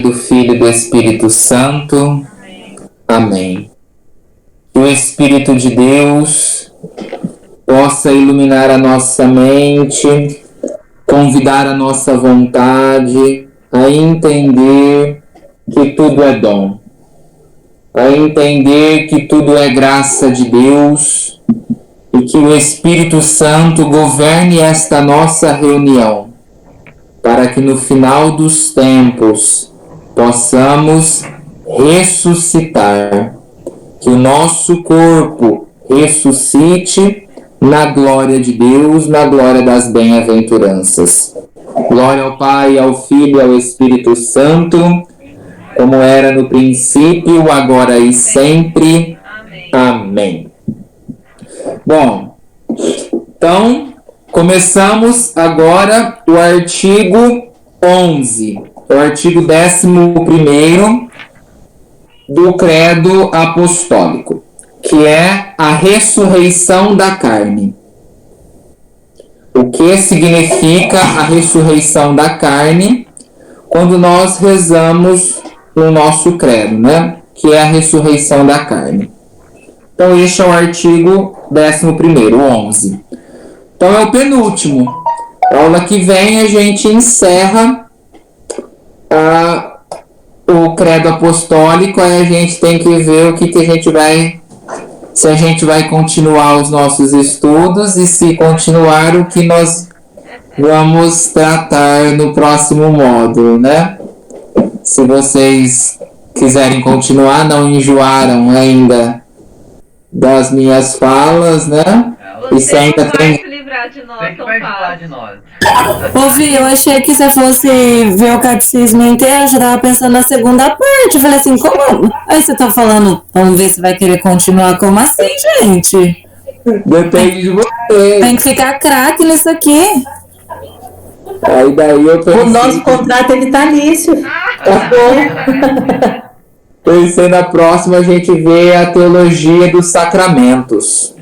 do Filho e do Espírito Santo. Amém. Que o Espírito de Deus possa iluminar a nossa mente, convidar a nossa vontade a entender que tudo é dom, a entender que tudo é graça de Deus e que o Espírito Santo governe esta nossa reunião, para que no final dos tempos possamos ressuscitar, que o nosso corpo ressuscite na glória de Deus, na glória das bem-aventuranças. Glória ao Pai, ao Filho e ao Espírito Santo, como era no princípio, agora e sempre. Amém. Bom, então, começamos agora o artigo 11, o artigo 11º do Credo Apostólico, que é a ressurreição da carne. O que significa a ressurreição da carne quando nós rezamos no nosso credo, né? Que é a ressurreição da carne. Então, este é o artigo 11º, o 11. Então, é o penúltimo. A aula que vem a gente encerra o credo apostólico, aí a gente tem que ver o que a gente vai, se a gente vai continuar os nossos estudos e se continuar o que nós vamos tratar no próximo módulo, né? Se vocês quiserem continuar, não enjoaram ainda das minhas falas, né? E se ainda tem... Tem que vai livrar de nós. Ô, Vi, eu achei que se fosse ver o catecismo inteiro, eu já tava pensando na segunda parte. Eu falei assim, como? Aí você tá falando, vamos ver se vai querer continuar. Como assim, gente? Depende de você. Tem que ficar craque nisso aqui. Aí daí eu pensei... O nosso contrato é vitalício. Tá bom. Pensei na próxima a gente vê a teologia dos sacramentos.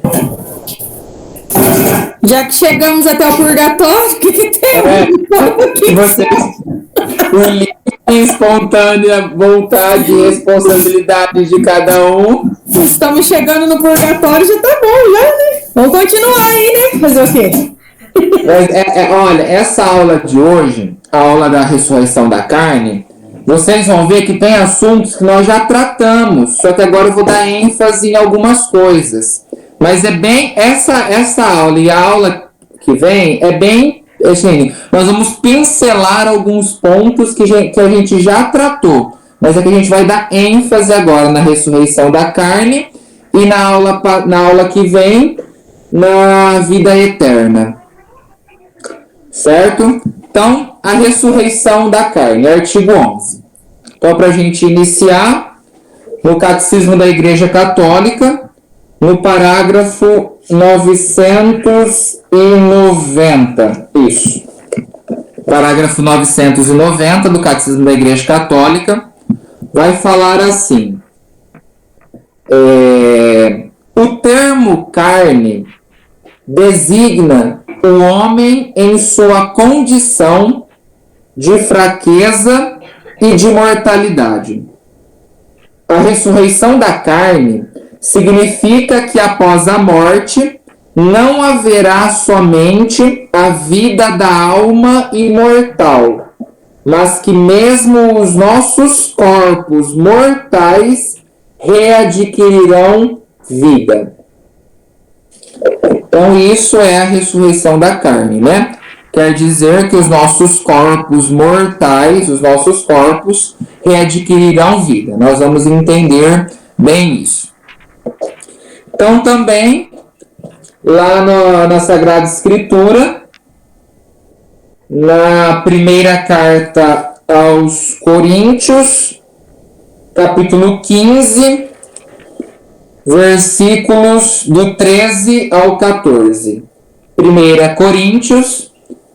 Já que chegamos até o purgatório, o que tem? Vocês, por livre e espontânea vontade e responsabilidade de cada um. Estamos chegando no purgatório, já tá bom, já, né? Vamos continuar aí, né? Fazer o quê? Olha, essa aula de hoje, a aula da ressurreição da carne, vocês vão ver que tem assuntos que nós já tratamos, só que agora eu vou dar ênfase em algumas coisas. Mas é bem essa aula e a aula que vem é bem assim, nós vamos pincelar alguns pontos que a gente já tratou, mas é que a gente vai dar ênfase agora na ressurreição da carne e na aula que vem na vida eterna. Certo? Então, a ressurreição da carne, artigo 11. Então, para a gente iniciar, no Catecismo da Igreja Católica, no parágrafo 990. Isso. Parágrafo 990 do Catecismo da Igreja Católica vai falar assim. O termo carne designa o homem em sua condição de fraqueza e de mortalidade. A ressurreição da carne significa que após a morte não haverá somente a vida da alma imortal, mas que mesmo os nossos corpos mortais readquirirão vida. Então isso é a ressurreição da carne, né? Quer dizer que os nossos corpos mortais, os nossos corpos readquirirão vida. Nós vamos entender bem isso. Então também, lá na Sagrada Escritura, na primeira carta aos Coríntios, capítulo 15, versículos do 13 ao 14. 1 Coríntios,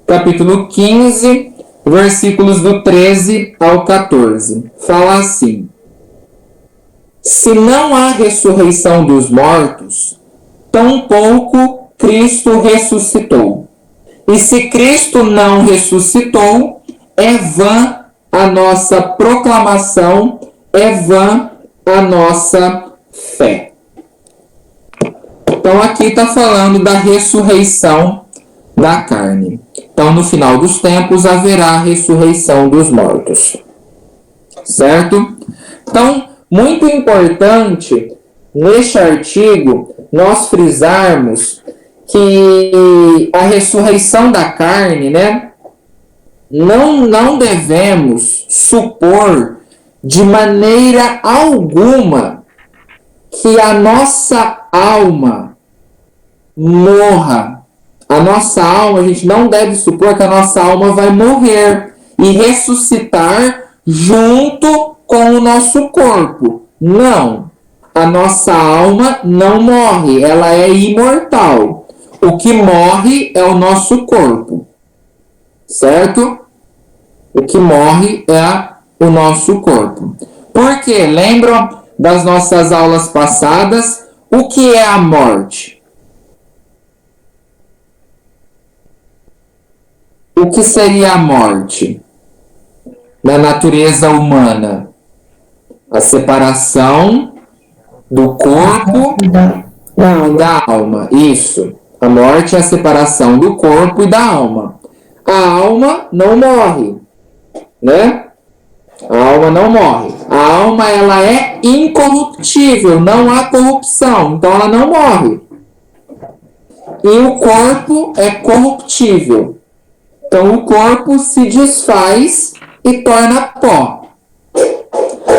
capítulo 15, versículos do 13 ao 14. Fala assim: se não há ressurreição dos mortos, tampouco Cristo ressuscitou. E se Cristo não ressuscitou, é vã a nossa proclamação, é vã a nossa fé. Então aqui está falando da ressurreição da carne. Então no final dos tempos haverá a ressurreição dos mortos. Certo? Então, muito importante neste artigo nós frisarmos que a ressurreição da carne, né, não devemos supor de maneira alguma que a nossa alma morra. A nossa alma, a gente não deve supor que a nossa alma vai morrer e ressuscitar junto com o nosso corpo. Não. A nossa alma não morre, ela é imortal. O que morre é o nosso corpo. Certo? O que morre é o nosso corpo. Por quê? Lembram das nossas aulas passadas? O que é a morte? O que seria a morte na natureza humana? A separação do corpo da alma. Isso. A morte é a separação do corpo e da alma. A alma não morre, né? A alma não morre. A alma, ela é incorruptível, não há corrupção, então ela não morre. E o corpo é corruptível. Então o corpo se desfaz e torna pó.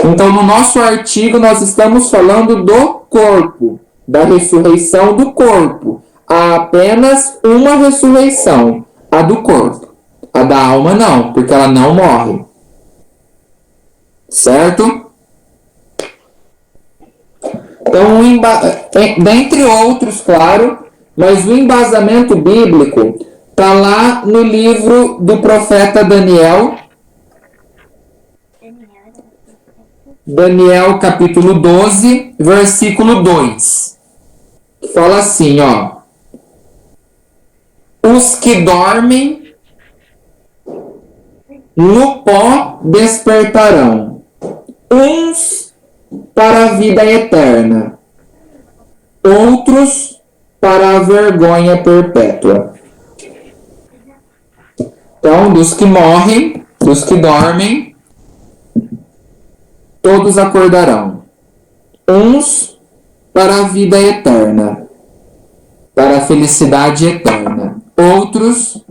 Então no nosso artigo nós estamos falando do corpo, da ressurreição do corpo. Há apenas uma ressurreição, a do corpo. A da alma não, porque ela não morre. Certo? Então, dentre outros, claro, mas o embasamento bíblico está lá no livro do profeta Daniel. Daniel capítulo 12, versículo 2. Fala assim, ó. Os que dormem no pó despertarão, uns para a vida eterna, outros para a vergonha perpétua. Então, dos que morrem, dos que dormem, todos acordarão, uns para a vida eterna, para a felicidade eterna, outros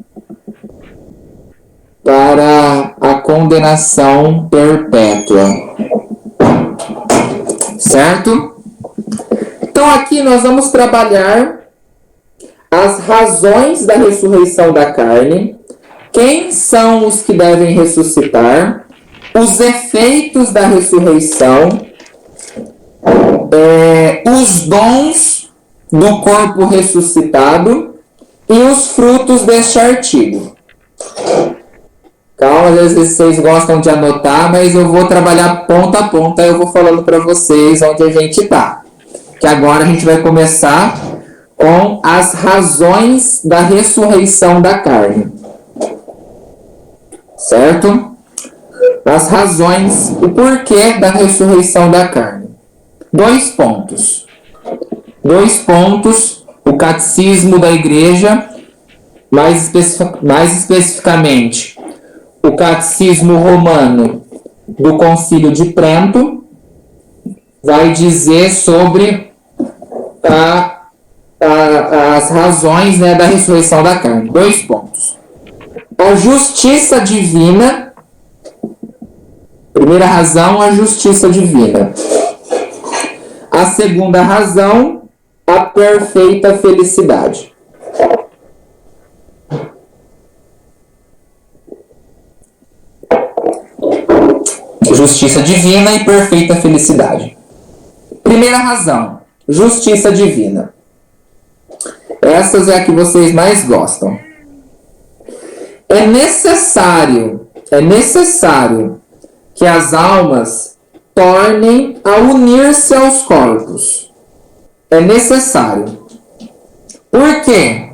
para a condenação perpétua. Certo? Então aqui nós vamos trabalhar as razões da ressurreição da carne, quem são os que devem ressuscitar, os efeitos da ressurreição, os dons do corpo ressuscitado e os frutos deste artigo. Calma, às vezes vocês gostam de anotar, mas eu vou trabalhar ponta a ponta, eu vou falando para vocês onde a gente está. Que agora a gente vai começar com as razões da ressurreição da carne. Certo? As razões, o porquê da ressurreição da carne. 2 pontos. 2 pontos, o catecismo da igreja, mais especificamente, o catecismo romano do Concílio de Trento, vai dizer sobre as razões, né, da ressurreição da carne. 2 pontos. A justiça divina. Primeira razão, a justiça divina. A segunda razão, a perfeita felicidade. Justiça divina e perfeita felicidade. Primeira razão, justiça divina. Essas é a que vocês mais gostam. É necessário que as almas tornem a unir-se aos corpos. É necessário. Por quê?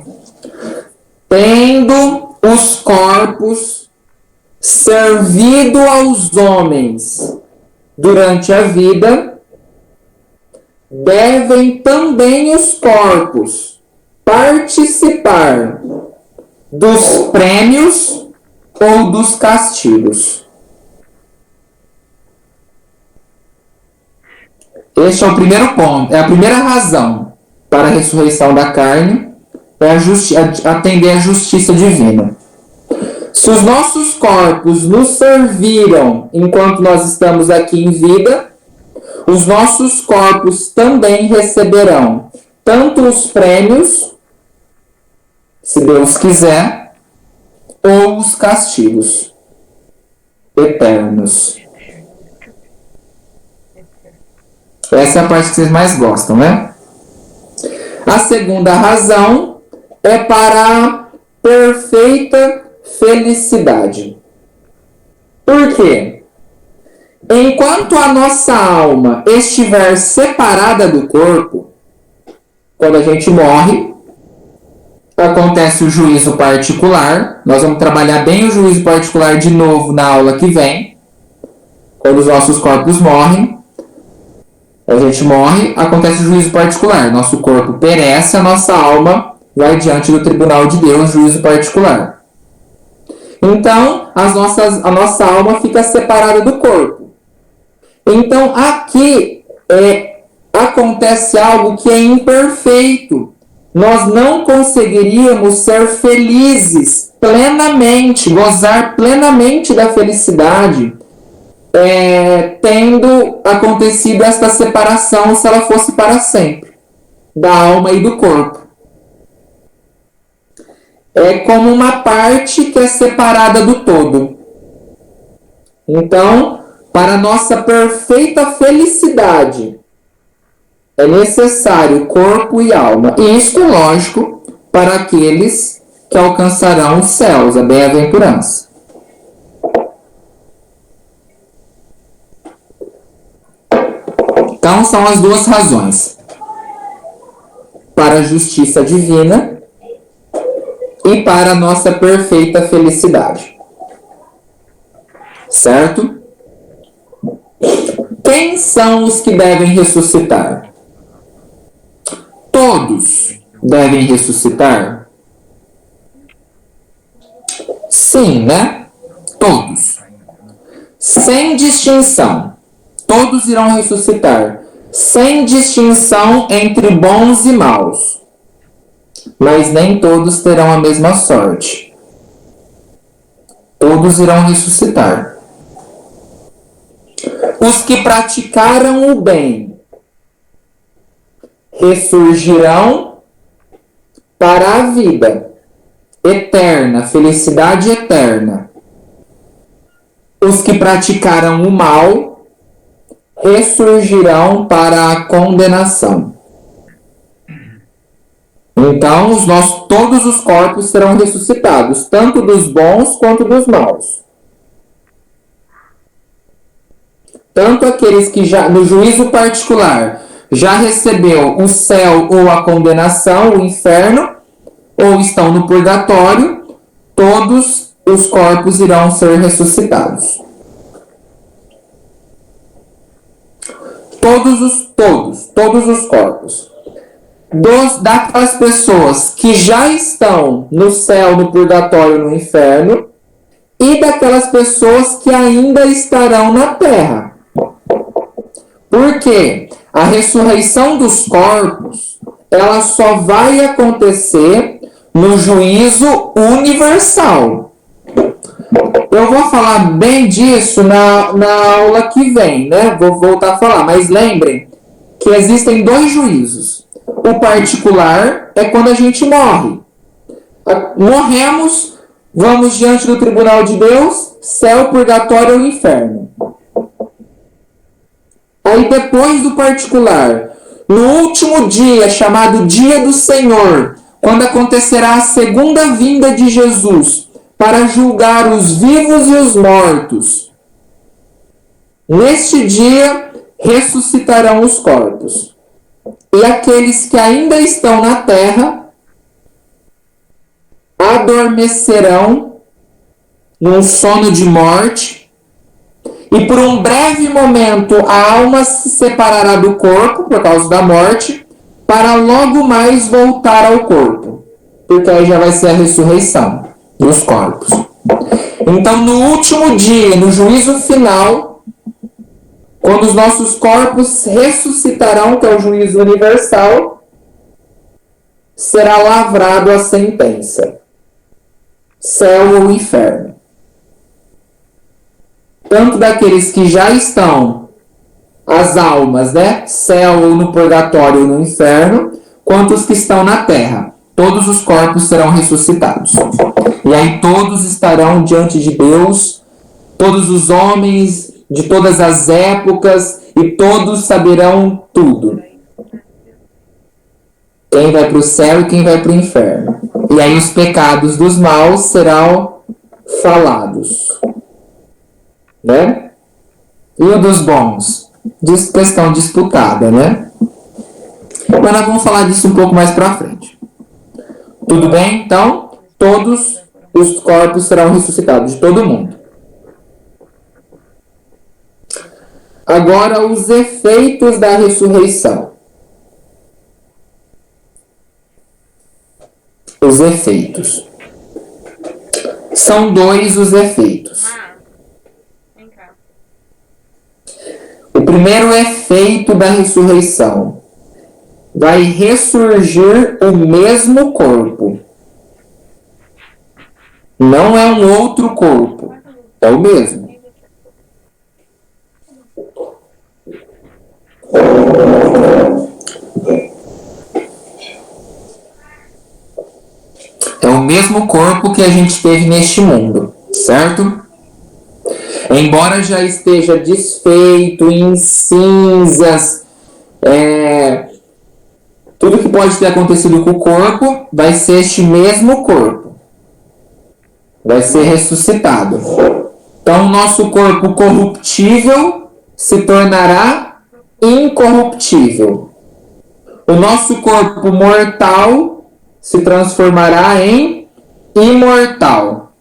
Tendo os corpos servido aos homens durante a vida, devem também os corpos participar dos prêmios ou dos castigos. Este é o primeiro ponto, é a primeira razão para a ressurreição da carne, é atender à justiça divina. Se os nossos corpos nos serviram enquanto nós estamos aqui em vida, os nossos corpos também receberão tanto os prêmios, se Deus quiser, ou os castigos eternos. Essa é a parte que vocês mais gostam, né? A segunda razão é para a perfeita felicidade. Por quê? Enquanto a nossa alma estiver separada do corpo, quando a gente morre, acontece o juízo particular. Nós vamos trabalhar bem o juízo particular de novo na aula que vem. Quando os nossos corpos morrem, a gente morre, acontece o juízo particular. Nosso corpo perece, a nossa alma vai diante do tribunal de Deus, juízo particular. Então, a nossa alma fica separada do corpo. Então, aqui acontece algo que é imperfeito. Nós não conseguiríamos ser felizes plenamente, gozar plenamente da felicidade, tendo acontecido esta separação, se ela fosse para sempre, da alma e do corpo. É como uma parte que é separada do todo. Então, para nossa perfeita felicidade, é necessário corpo e alma. E isso, lógico, para aqueles que alcançarão os céus, a bem-aventurança. Então, são as duas razões. Para a justiça divina e para a nossa perfeita felicidade. Certo? Quem são os que devem ressuscitar? Todos devem ressuscitar? Sim, né? Todos. Sem distinção. Todos irão ressuscitar. Sem distinção entre bons e maus. Mas nem todos terão a mesma sorte. Todos irão ressuscitar. Os que praticaram o bem ressurgirão para a vida eterna, felicidade eterna. Os que praticaram o mal ressurgirão para a condenação. Então, todos os corpos serão ressuscitados, tanto dos bons quanto dos maus. Tanto aqueles que já, no juízo particular, já recebeu o céu ou a condenação, o inferno, ou estão no purgatório, todos os corpos irão ser ressuscitados. Todos os corpos. Daquelas pessoas que já estão no céu, no purgatório, no inferno, e daquelas pessoas que ainda estarão na terra. Por quê? A ressurreição dos corpos, ela só vai acontecer no juízo universal. Eu vou falar bem disso na aula que vem, né? Vou voltar a falar, mas lembrem que existem dois juízos. O particular é quando a gente morre. Morremos, vamos diante do tribunal de Deus, céu, purgatório ou inferno. Aí depois do particular, no último dia, chamado Dia do Senhor, quando acontecerá a segunda vinda de Jesus para julgar os vivos e os mortos, neste dia ressuscitarão os corpos. E aqueles que ainda estão na terra adormecerão num sono de morte, e por um breve momento a alma se separará do corpo por causa da morte, para logo mais voltar ao corpo, porque aí já vai ser a ressurreição dos corpos. Então, no último dia, no juízo final, quando os nossos corpos ressuscitarão, que é o juízo universal, será lavrado a sentença: céu ou inferno. Tanto daqueles que já estão, as almas, né? Céu ou no purgatório ou no inferno, quanto os que estão na terra. Todos os corpos serão ressuscitados. E aí todos estarão diante de Deus, todos os homens de todas as épocas, e todos saberão tudo. Quem vai para o céu e quem vai para o inferno. E aí os pecados dos maus serão falados. Né? E o dos bons? Questão disputada, né? Mas nós vamos falar disso um pouco mais pra frente. Tudo bem? Então, todos os corpos serão ressuscitados, de todo mundo. Agora, os efeitos da ressurreição. Os efeitos. São dois os efeitos. O primeiro efeito da ressurreição: vai ressurgir o mesmo corpo. Não é um outro corpo, é o mesmo. É o mesmo corpo que a gente teve neste mundo, certo? Embora já esteja desfeito, em cinzas, tudo que pode ter acontecido com o corpo, vai ser este mesmo corpo. Vai ser ressuscitado. Então, o nosso corpo corruptível se tornará incorruptível. O nosso corpo mortal se transformará em imortal.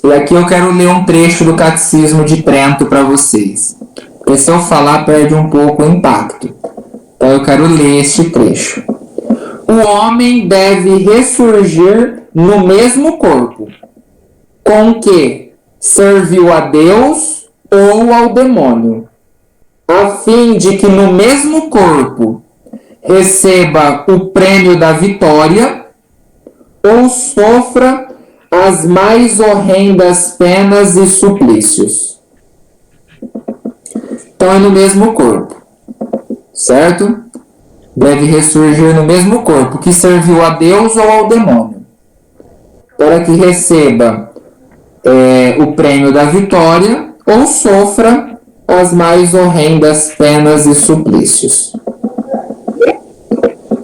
E aqui eu quero ler um trecho do Catecismo de Trento para vocês. Porque se eu falar, perde um pouco o impacto. Então eu quero ler este trecho. O homem deve ressurgir no mesmo corpo, com que serviu a Deus ou ao demônio, a fim de que no mesmo corpo receba o prêmio da vitória ou sofra as mais horrendas penas e suplícios. Então é no mesmo corpo, certo? Deve ressurgir no mesmo corpo que serviu a Deus ou ao demônio, para que receba o prêmio da vitória ou sofra as mais horrendas penas e suplícios.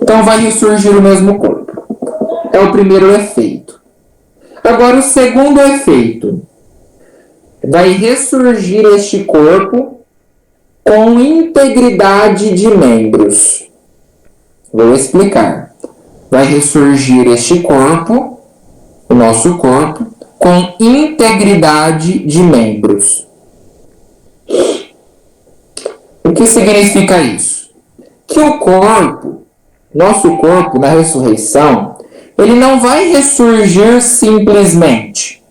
Então vai ressurgir o mesmo corpo. É o primeiro efeito. Agora o segundo efeito: vai ressurgir este corpo com integridade de membros. Vou explicar. Vai ressurgir este corpo, o nosso corpo, com integridade de membros. O que significa isso? Que o corpo, nosso corpo na ressurreição, ele não vai ressurgir simplesmente,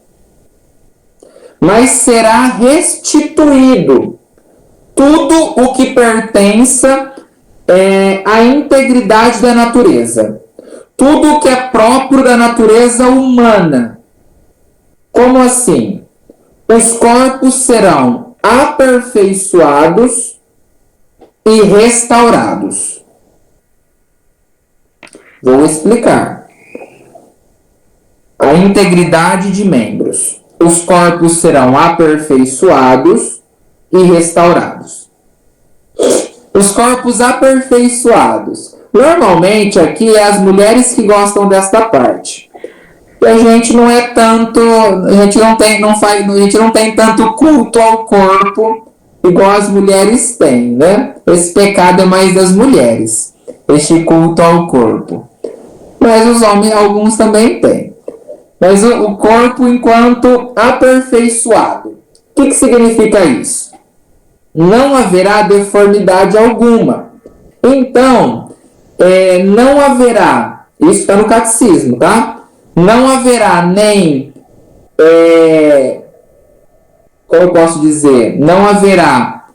mas será restituído tudo o que pertença à integridade da natureza, tudo o que é próprio da natureza humana. Como assim? Os corpos serão aperfeiçoados e restaurados. Vou explicar. A integridade de membros. Os corpos serão aperfeiçoados e restaurados. Os corpos aperfeiçoados. Normalmente aqui é as mulheres que gostam desta parte. E a gente não é tanto, a gente não tem tanto culto ao corpo igual as mulheres têm, né? Esse pecado é mais das mulheres, este culto ao corpo. mas os homens, alguns também têm. Mas o corpo enquanto aperfeiçoado. O que significa isso? Não haverá deformidade alguma. Então, não haverá, isso está no catecismo, tá? Não haverá nem, como eu posso dizer, não haverá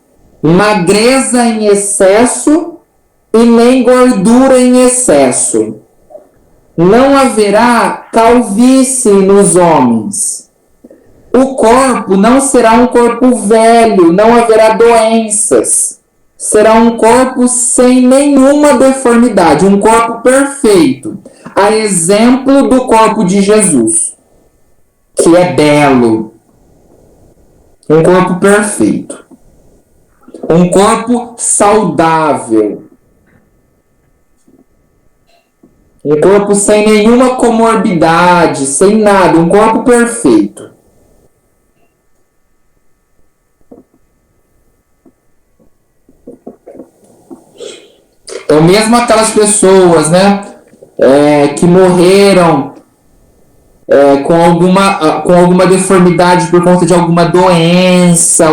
magreza em excesso e nem gordura em excesso. Não haverá calvície nos homens. O corpo não será um corpo velho, não haverá doenças. Será um corpo sem nenhuma deformidade, um corpo perfeito, a exemplo do corpo de Jesus, que é belo. Um corpo perfeito. Um corpo saudável. Um corpo sem nenhuma comorbidade, sem nada, um corpo perfeito. Então, mesmo aquelas pessoas, né, que morreram com alguma deformidade por conta de alguma doença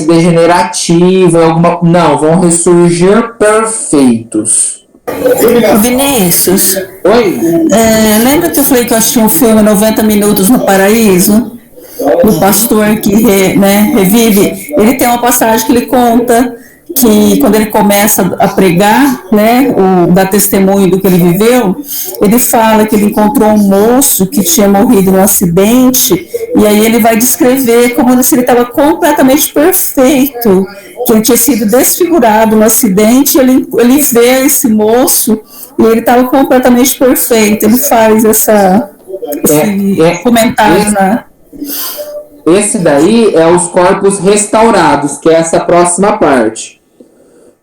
degenerativa, não, vão ressurgir perfeitos. Vinícius, Oi? lembra que eu falei que eu assisti um filme 90 Minutos no Paraíso? O pastor que revive. Ele tem uma passagem que ele conta que quando ele começa a pregar, né, dar testemunho do que ele viveu, ele fala que ele encontrou um moço que tinha morrido num acidente, e aí ele vai descrever como se ele estava completamente perfeito, que ele tinha sido desfigurado no acidente, ele vê esse moço e ele estava completamente perfeito. Ele faz esse comentário, né? Esse daí é os corpos restaurados, que é essa próxima parte.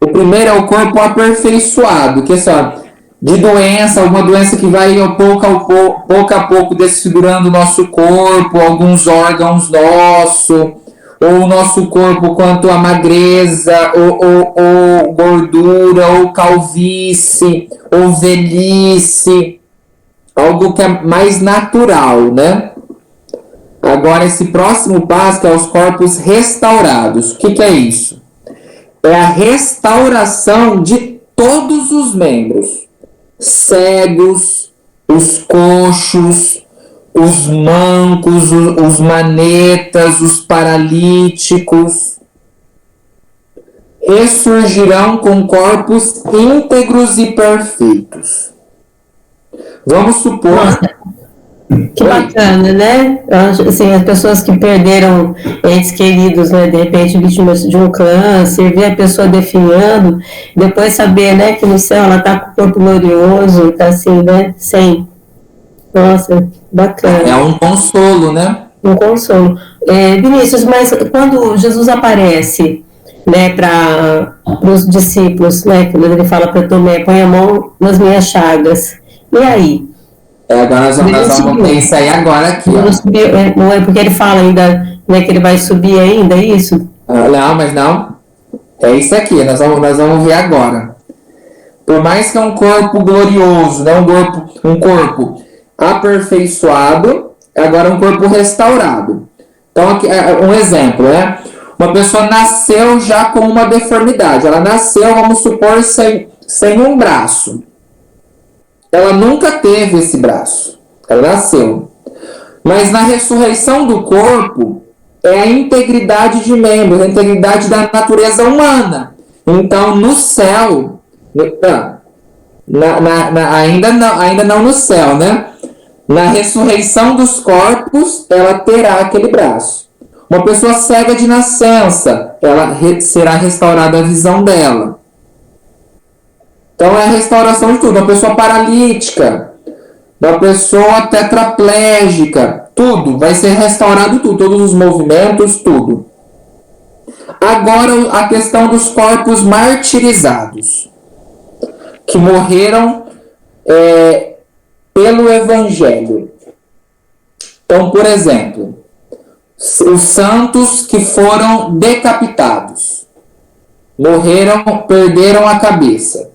O primeiro é o corpo aperfeiçoado, que é só de doença, alguma doença que vai pouco a pouco desfigurando o nosso corpo, alguns órgãos nossos, ou o nosso corpo quanto a magreza, ou gordura, ou calvície, ou velhice, algo que é mais natural, né? Agora, esse próximo passo que é os corpos restaurados. O que é isso? É a restauração de todos os membros. Cegos, os coxos, os mancos, os manetas, os paralíticos. Ressurgirão com corpos íntegros e perfeitos. Vamos supor... Que bacana, né? Assim, as pessoas que perderam entes queridos, né, de repente vítimas de um câncer, ver a pessoa definhando, depois saber, né, que no céu ela está com o corpo glorioso, está assim, né, sem. Nossa, bacana. É um consolo, né? Um consolo. Vinícius, mas quando Jesus aparece, né, para os discípulos, né, quando ele fala para Tomé, põe a mão nas minhas chagas, e aí? Agora nós vamos ter isso aí agora aqui. Não é porque ele fala ainda, né, que ele vai subir ainda, é isso? Não, mas não. É isso aqui, nós vamos ver agora. Por mais que é um corpo glorioso, né, um corpo aperfeiçoado, agora um corpo restaurado. Então, aqui é um exemplo, né? Uma pessoa nasceu já com uma deformidade. Ela nasceu, vamos supor, sem um braço. Ela nunca teve esse braço. Ela nasceu. Mas na ressurreição do corpo, é a integridade de membros, a integridade da natureza humana. Então, no céu, ainda não no céu, né? Na ressurreição dos corpos, ela terá aquele braço. Uma pessoa cega de nascença, ela será restaurada a visão dela. Então é a restauração de tudo. Uma pessoa paralítica, uma pessoa tetraplégica, tudo. Vai ser restaurado tudo. Todos os movimentos, tudo. Agora a questão dos corpos martirizados. Que morreram pelo Evangelho. Então, por exemplo, os santos que foram decapitados. Morreram, perderam a cabeça.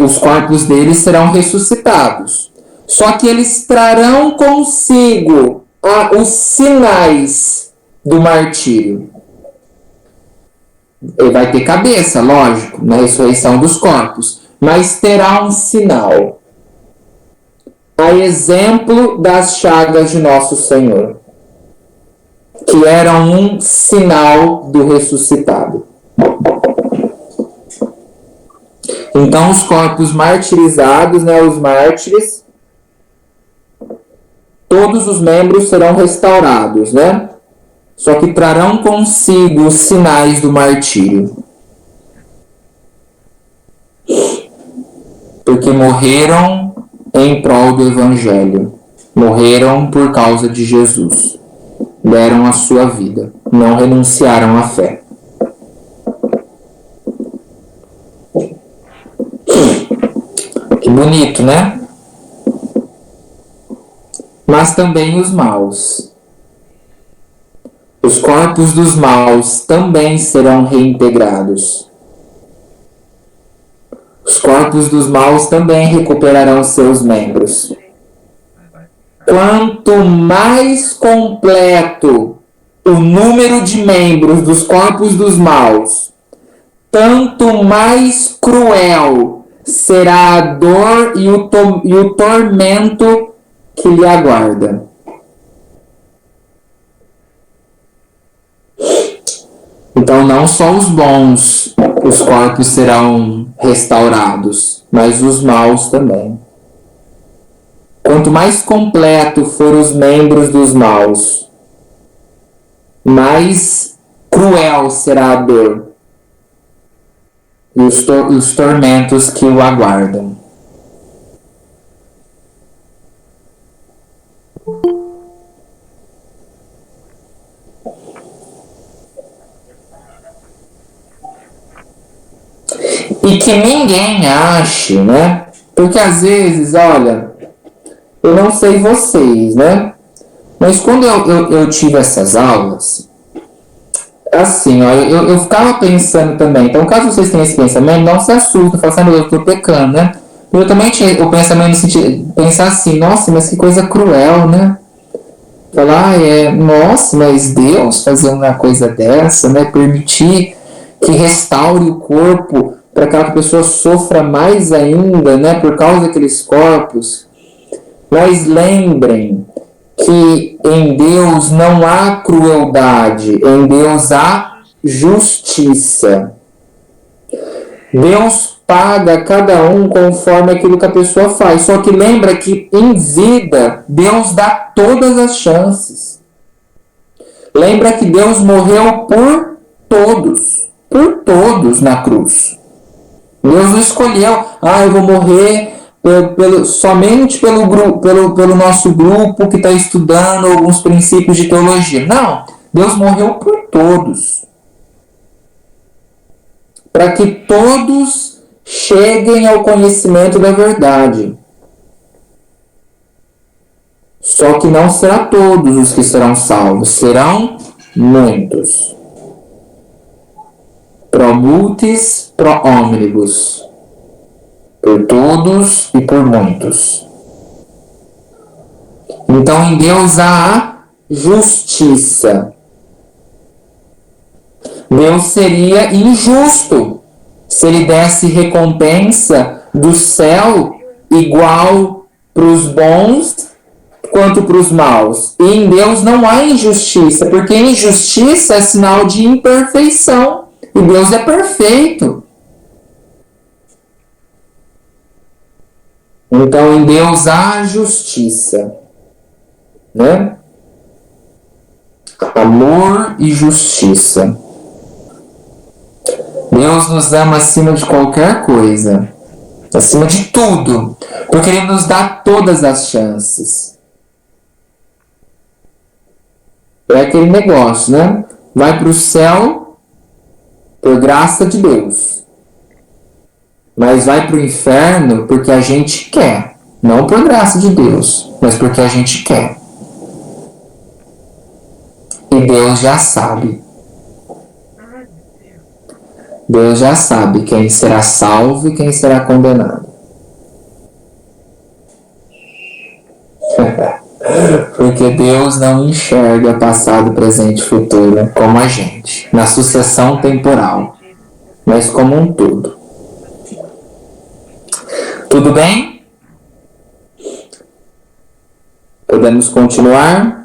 os corpos deles serão ressuscitados. Só que eles trarão consigo os sinais do martírio. Ele vai ter cabeça, lógico, na ressurreição dos corpos, mas terá um sinal. A exemplo das chagas de nosso Senhor, que eram um sinal do ressuscitado. Então, os corpos martirizados, os mártires, todos os membros serão restaurados, Só que trarão consigo os sinais do martírio. Porque morreram em prol do Evangelho. Morreram por causa de Jesus. Deram a sua vida. Não renunciaram à fé. Que bonito, né? Mas também os maus. Os corpos dos maus também serão reintegrados. Os corpos dos maus também recuperarão seus membros. Quanto mais completo o número de membros dos corpos dos maus, tanto mais cruel será a dor e o tormento que lhe aguarda. Então, não só os bons, os corpos serão restaurados, mas os maus também. Quanto mais completo for os membros dos maus, mais cruel será a dor e os tormentos que o aguardam. E que ninguém ache, Porque às vezes, olha, eu não sei vocês, Mas quando eu tive essas aulas, assim, ó, eu ficava pensando também. Então, caso vocês tenham esse pensamento, não se assustem, falam assim, eu tô pecando, Eu também tinha o pensamento no sentido, pensar assim, nossa, mas que coisa cruel, Falar, nossa, mas Deus fazer uma coisa dessa, Permitir que restaure o corpo para que a pessoa sofra mais ainda, por causa daqueles corpos. Mas lembrem que em Deus não há crueldade, em Deus há justiça. Deus paga cada um conforme aquilo que a pessoa faz. Só que lembra que em vida, Deus dá todas as chances. Lembra que Deus morreu por todos na cruz. Deus não escolheu, eu vou morrer somente pelo nosso grupo que está estudando alguns princípios de teologia. Não, Deus morreu por todos. Para que todos cheguem ao conhecimento da verdade. Só que não será todos os que serão salvos, serão muitos. Pro multis, pro omnibus. Por todos e por muitos. Então em Deus há a justiça. Deus seria injusto se ele desse recompensa do céu igual para os bons quanto para os maus. E em Deus não há injustiça, porque injustiça é sinal de imperfeição. E Deus é perfeito. Então em Deus há justiça. Amor e justiça. Deus nos ama acima de qualquer coisa. Acima de tudo. Porque Ele nos dá todas as chances. É aquele negócio, Vai para o céu por graça de Deus. Mas vai para o inferno porque a gente quer. Não por graça de Deus, mas porque a gente quer. E Deus já sabe. Deus já sabe quem será salvo e quem será condenado. Porque Deus não enxerga passado, presente e futuro como a gente, na sucessão temporal, mas como um todo. Tudo bem? Podemos continuar?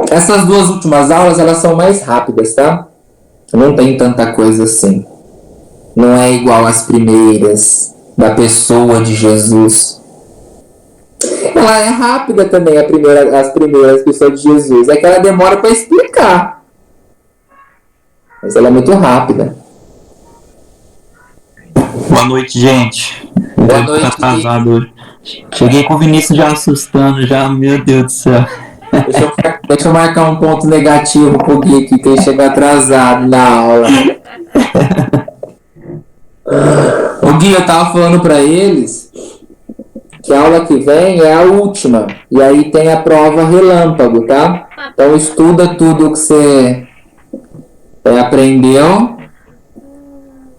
Essas duas últimas aulas, elas são mais rápidas, tá? Não tem tanta coisa assim. Não é igual às primeiras, da pessoa de Jesus. Ela é rápida também, as primeiras pessoas de Jesus. É que ela demora para explicar. Mas ela é muito rápida. Boa noite, gente. Boa noite. Atrasado hoje. Cheguei com o Vinícius já assustando, já, meu Deus do céu. Deixa eu marcar um ponto negativo pro Gui aqui, que ele chega atrasado na aula. O Gui, eu tava falando pra eles que a aula que vem é a última. E aí tem a prova relâmpago, tá? Então estuda tudo que você aprendeu.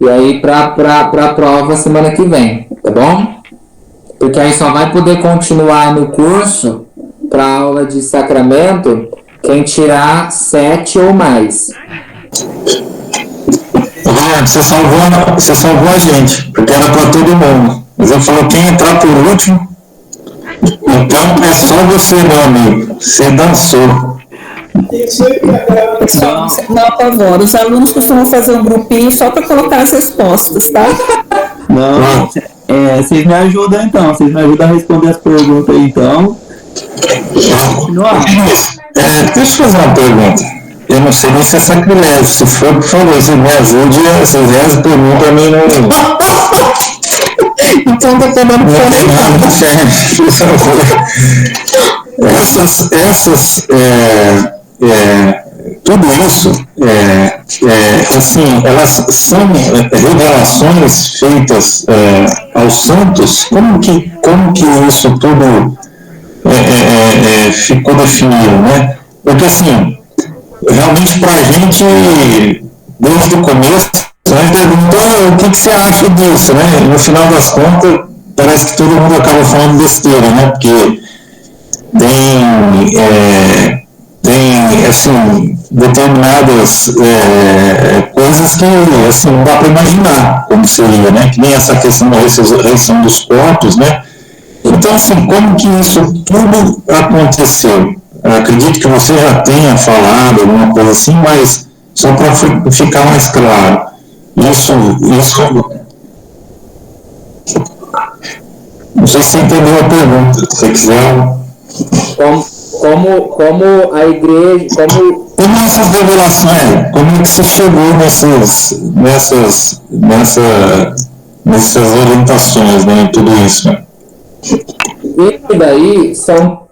E aí pra prova semana que vem, tá bom? Porque aí só vai poder continuar no curso pra aula de sacramento quem tirar 7 ou mais. Você salvou a gente, porque era para todo mundo. Mas eu falo, quem entrar por último, então é só você, meu amigo. Você dançou. Não apavora. Os alunos costumam fazer um grupinho só para colocar as respostas, tá? Não, vocês me ajudam então. Vocês me ajudam a responder as perguntas aí, então. Deixa eu fazer uma pergunta. Eu não sei nem se é sacrilégio. Se for, por favor, você me ajude a fazer as perguntas a mim não. Então tá tomando tudo isso, assim, elas são revelações feitas aos santos. Como que isso tudo ficou definido, né? Porque assim, realmente para a gente, desde o começo, a gente perguntou o que você acha disso, né? E no final das contas, parece que todo mundo acaba falando besteira, né? Porque tem assim, determinadas coisas que assim, não dá para imaginar como seria, né? Que nem essa questão da ressurreição dos corpos, né? Então, assim, como que isso tudo aconteceu? Eu acredito que você já tenha falado alguma coisa assim, mas só para ficar mais claro. Isso. Não sei se você entendeu a pergunta. Se você quiser. Como a igreja. Como essas revelações, como é que você chegou nessas orientações, né? Tudo isso, né? Isso daí são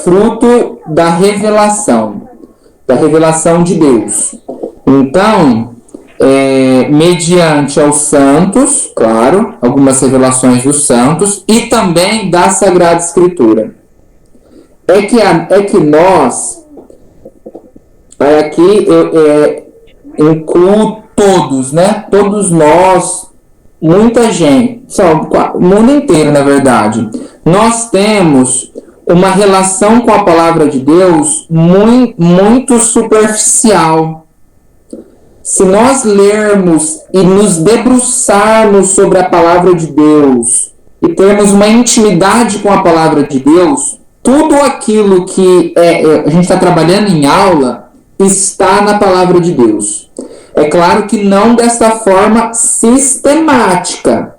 fruto da revelação de Deus. Então, mediante aos santos, claro, algumas revelações dos santos, e também da Sagrada Escritura. É que nós, aqui incluo todos, né? Todos nós, muita gente, o mundo inteiro, na verdade, nós temos uma relação com a palavra de Deus muito superficial. Se nós lermos e nos debruçarmos sobre a palavra de Deus e termos uma intimidade com a palavra de Deus, tudo aquilo que a gente está trabalhando em aula está na palavra de Deus. É claro que não dessa forma sistemática,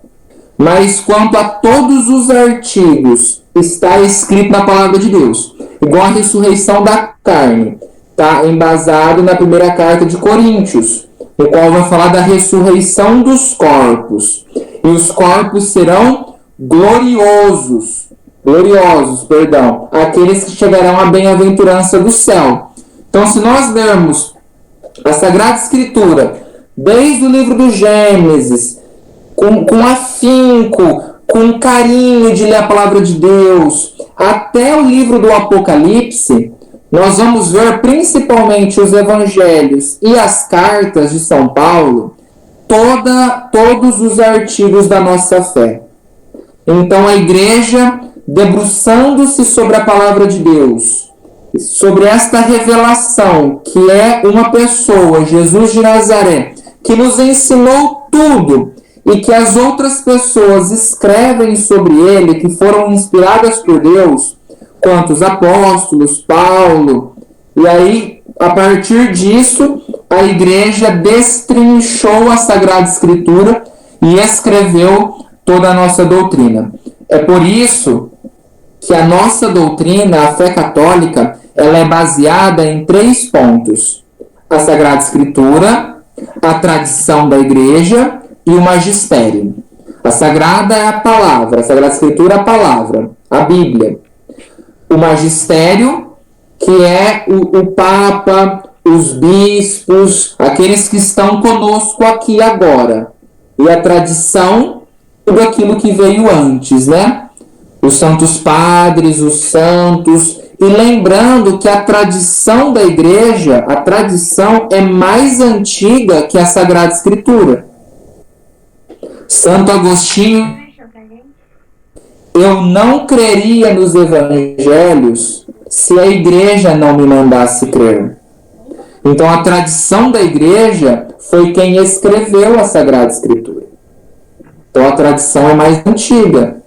mas quanto a todos os artigos está escrito na palavra de Deus. Igual a ressurreição da carne, está embasado na primeira carta de Coríntios, no qual vai falar da ressurreição dos corpos. E os corpos serão gloriosos, aqueles que chegarão à bem-aventurança do céu. Então, se nós lermos a Sagrada Escritura, desde o livro do Gênesis, com afinco, com carinho de ler a palavra de Deus, até o livro do Apocalipse, nós vamos ver principalmente os evangelhos e as cartas de São Paulo, todos os artigos da nossa fé. Então a igreja, debruçando-se sobre a palavra de Deus, sobre esta revelação que é uma pessoa, Jesus de Nazaré, que nos ensinou tudo e que as outras pessoas escrevem sobre ele, que foram inspiradas por Deus, quanto os apóstolos, Paulo. E aí, a partir disso, a igreja destrinchou a Sagrada Escritura e escreveu toda a nossa doutrina. É por isso que a nossa doutrina, a fé católica, ela é baseada em 3 pontos: a Sagrada Escritura, a tradição da igreja e o magistério. A Sagrada é a palavra, a Sagrada Escritura é a palavra, a Bíblia. O magistério, que é o Papa, os bispos, aqueles que estão conosco aqui agora. E a tradição, tudo aquilo que veio antes, né? Os santos padres, os santos. E lembrando que a tradição da igreja, a tradição é mais antiga que a Sagrada Escritura. Santo Agostinho: eu não creria nos evangelhos se a igreja não me mandasse crer. Então a tradição da igreja foi quem escreveu a Sagrada Escritura. Então a tradição é mais antiga.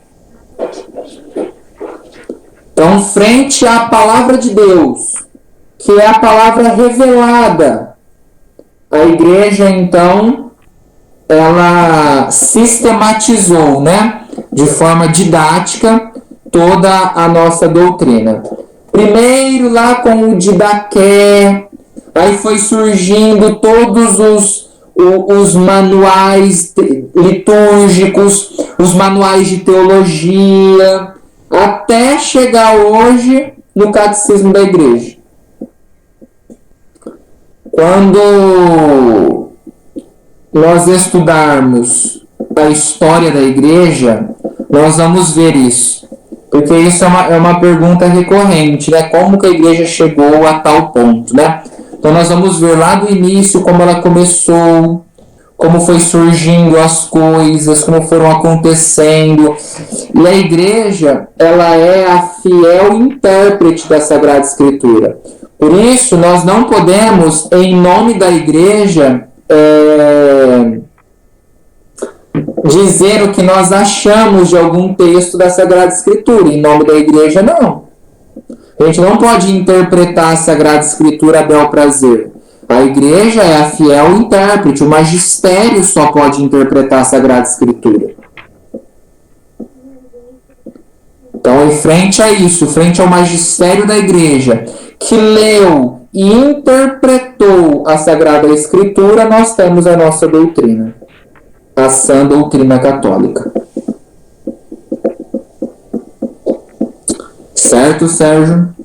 Então, frente à palavra de Deus, que é a palavra revelada, a igreja, então, ela sistematizou, né, de forma didática, toda a nossa doutrina. Primeiro lá com o Didaqué, aí foi surgindo todos os manuais litúrgicos, os manuais de teologia, até chegar hoje no Catecismo da Igreja. Quando nós estudarmos a história da Igreja, nós vamos ver isso. Porque isso é uma pergunta recorrente, né? Como que a Igreja chegou a tal ponto, né? Então nós vamos ver lá do início como ela começou, como foi surgindo as coisas, como foram acontecendo. E a igreja, ela é a fiel intérprete da Sagrada Escritura. Por isso, nós não podemos, em nome da igreja, dizer o que nós achamos de algum texto da Sagrada Escritura. Em nome da igreja, não. A gente não pode interpretar a Sagrada Escritura a bel prazer. A igreja é a fiel intérprete, o magistério só pode interpretar a Sagrada Escritura. Então, em frente a isso, frente ao magistério da igreja, que leu e interpretou a Sagrada Escritura, nós temos a nossa doutrina, a sã doutrina católica. Certo, Sérgio?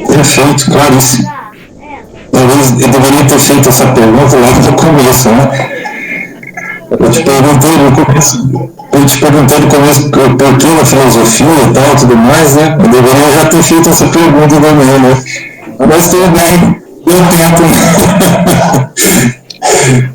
Perfeito, claríssimo. Talvez eu deveria ter feito essa pergunta lá no começo, né? Eu te perguntei no começo por que a filosofia e tal, tudo mais, né? Eu deveria já ter feito essa pergunta também, né? Mas tudo bem, deu tempo.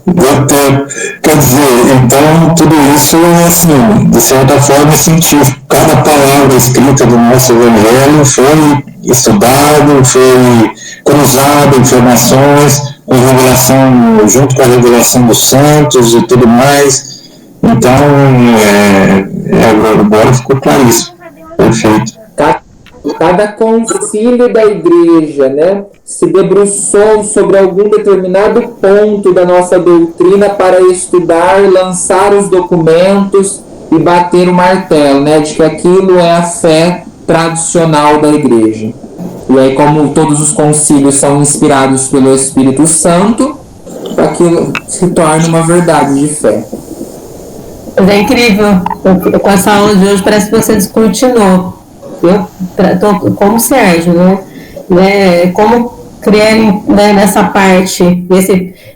Deu tempo. Quer dizer, então tudo isso é assim, de certa forma, científico. Cada palavra escrita do nosso Evangelho foi estudado, foi cruzado informações, com revelação, junto com a revelação dos santos e tudo mais. Então, agora ficou claríssimo. Perfeito. Cada concílio da igreja, né, se debruçou sobre algum determinado ponto da nossa doutrina para estudar, lançar os documentos e bater o martelo, né, de que aquilo é a fé tradicional da igreja. E aí, como todos os concílios são inspirados pelo Espírito Santo, aquilo se torna uma verdade de fé. Mas é incrível, com essa aula de hoje parece que você descortinou. Eu estou como o Sérgio, né? Como criar, né, nessa parte,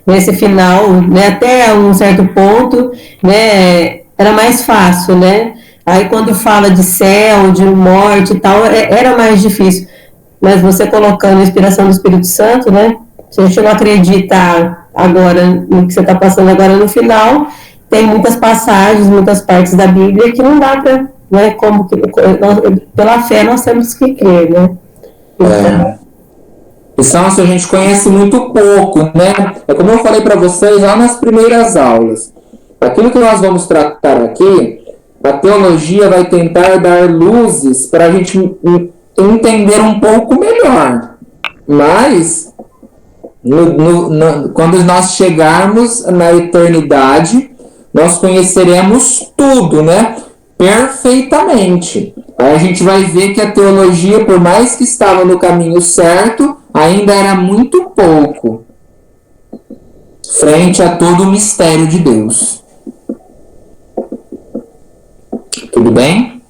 nesse final, né, até um certo ponto, né, era mais fácil, né? Aí quando fala de céu, de morte e tal, era mais difícil. Mas você colocando a inspiração do Espírito Santo, né? Se a gente não acreditar agora no que você está passando agora no final, tem muitas passagens, muitas partes da Bíblia que não dá para, né? Como que, pela fé nós temos que crer, né? Então, Isso a gente conhece muito pouco, né? É como eu falei para vocês lá nas primeiras aulas. Aquilo que nós vamos tratar aqui, a teologia vai tentar dar luzes para a gente entender um pouco melhor. Mas, quando nós chegarmos na eternidade, nós conheceremos tudo, né? Perfeitamente. Aí a gente vai ver que a teologia, por mais que estava no caminho certo, ainda era muito pouco frente a todo o mistério de Deus. Tudo bem?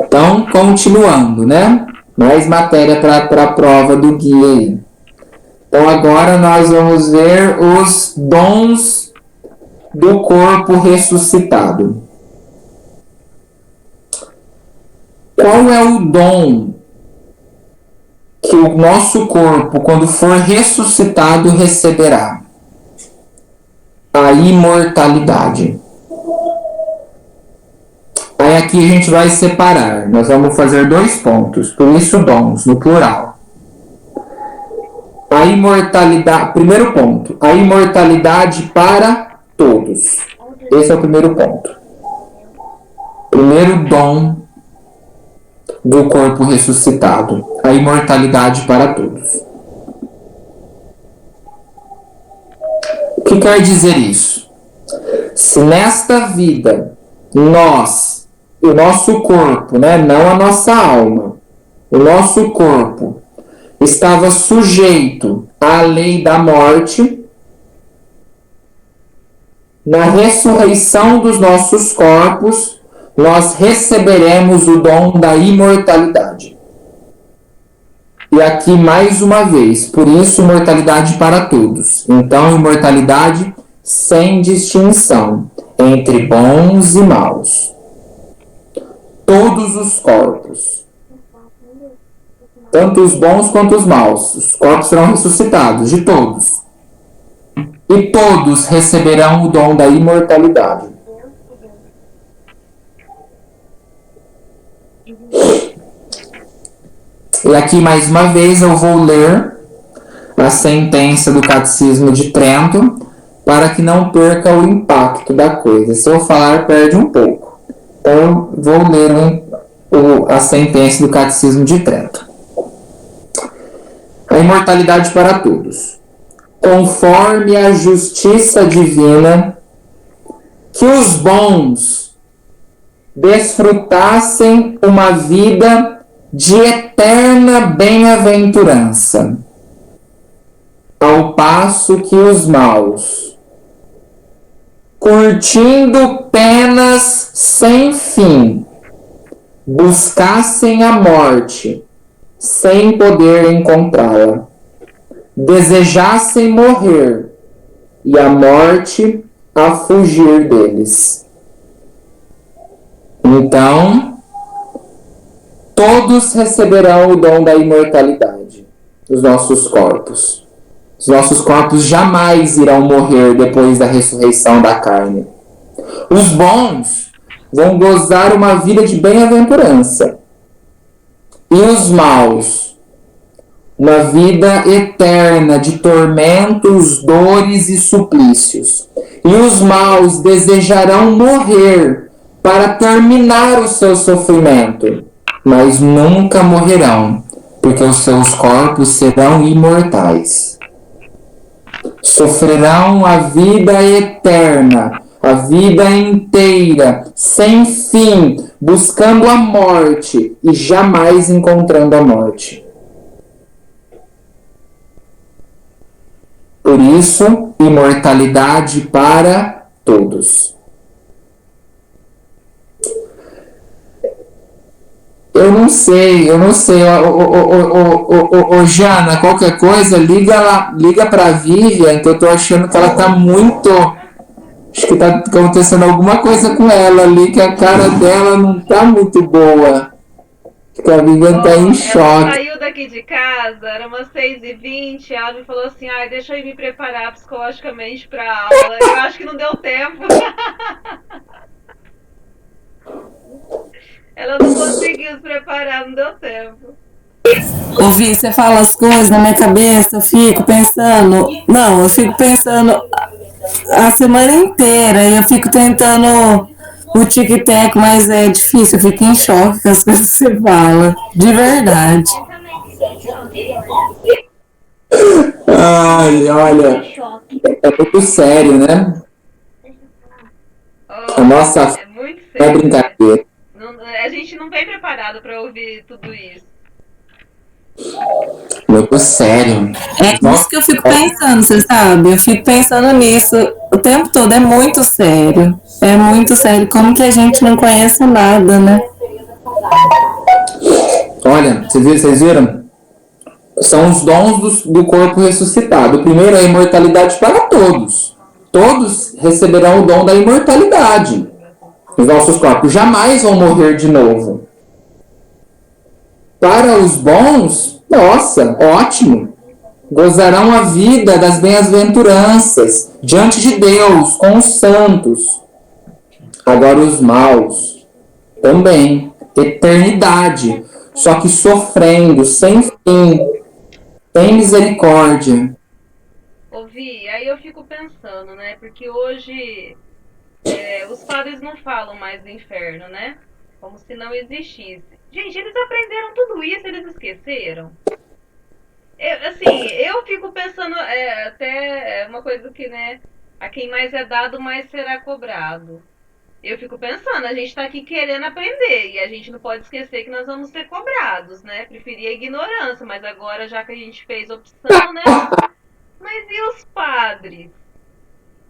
Então, continuando, né? Mais matéria para a prova do guia aí. Então, agora nós vamos ver os dons do corpo ressuscitado. Qual é o dom que o nosso corpo, quando for ressuscitado, receberá? A imortalidade. Aí aqui a gente vai separar. Nós vamos fazer 2 pontos. Por isso dons, no plural. A imortalidade. Primeiro ponto. A imortalidade para todos. Esse é o primeiro ponto. Primeiro dom do corpo ressuscitado. A imortalidade para todos. O que quer dizer isso? Se nesta vida nós, o nosso corpo, né, não a nossa alma, o nosso corpo estava sujeito à lei da morte, na ressurreição dos nossos corpos, nós receberemos o dom da imortalidade. E aqui mais uma vez, por isso imortalidade para todos. Então, imortalidade sem distinção entre bons e maus. Todos os corpos, tanto os bons quanto os maus, os corpos serão ressuscitados, de todos. E todos receberão o dom da imortalidade. E aqui mais uma vez eu vou ler a sentença do Catecismo de Trento para que não perca o impacto da coisa. Se eu falar, perde um pouco. Então eu vou ler a sentença do Catecismo de Trento. A imortalidade para todos. Conforme a justiça divina, que os bons desfrutassem uma vida de eterna bem-aventurança, ao passo que os maus, curtindo penas sem fim, buscassem a morte sem poder encontrá-la, desejassem morrer e a morte a fugir deles. Então, todos receberão o dom da imortalidade, os nossos corpos. Os nossos corpos jamais irão morrer depois da ressurreição da carne. Os bons vão gozar uma vida de bem-aventurança. E os maus, uma vida eterna de tormentos, dores e suplícios. E os maus desejarão morrer para terminar o seu sofrimento, mas nunca morrerão, porque os seus corpos serão imortais. Sofrerão a vida eterna, a vida inteira, sem fim, buscando a morte e jamais encontrando a morte. Por isso, imortalidade para todos. Eu não sei, Jana, qualquer coisa, liga pra Vivian, que eu tô achando que ela tá muito... Acho Acho que tá acontecendo alguma coisa com ela ali, que a cara dela não tá muito boa. Que a Vivian tá em Ela choque. saiu daqui de casa, era umas 6h20, ela me falou assim, ai, deixa eu ir me preparar psicologicamente pra aula. Eu acho que não deu tempo. Ela não conseguiu se preparar, não deu tempo. Ouvi, você fala as coisas na minha cabeça, eu fico pensando. Não, eu fico pensando a semana inteira e eu fico tentando o tic-tac, mas é difícil, eu fico em choque com as coisas que você fala. De verdade. Ai, olha, é muito sério, né? Oh, A nossa é muito é sério. brincadeira. A gente não vem preparado pra ouvir tudo isso. Muito sério. É isso que eu fico pensando, você sabe? Eu fico pensando nisso o tempo todo, é muito sério. É muito sério. Como que a gente não conhece nada, né? Olha, vocês viram? São os dons do corpo ressuscitado. O primeiro é a imortalidade para todos. Todos receberão o dom da imortalidade. Os nossos corpos jamais vão morrer de novo. Para os bons, nossa, ótimo. Gozarão a vida das bem-aventuranças diante de Deus, com os santos. Agora os maus também. Eternidade. Só que sofrendo, sem fim, sem misericórdia. Ouvi, aí eu fico pensando, né? Porque hoje os padres não falam mais do inferno, né? Como se não existisse. Gente, eles aprenderam tudo isso, eles esqueceram. Eu fico pensando, até uma coisa que, né? A quem mais é dado, mais será cobrado. Eu fico pensando, a gente tá aqui querendo aprender e a gente não pode esquecer que nós vamos ser cobrados, né? Preferia a ignorância, mas agora já que a gente fez opção, né? Mas e os padres?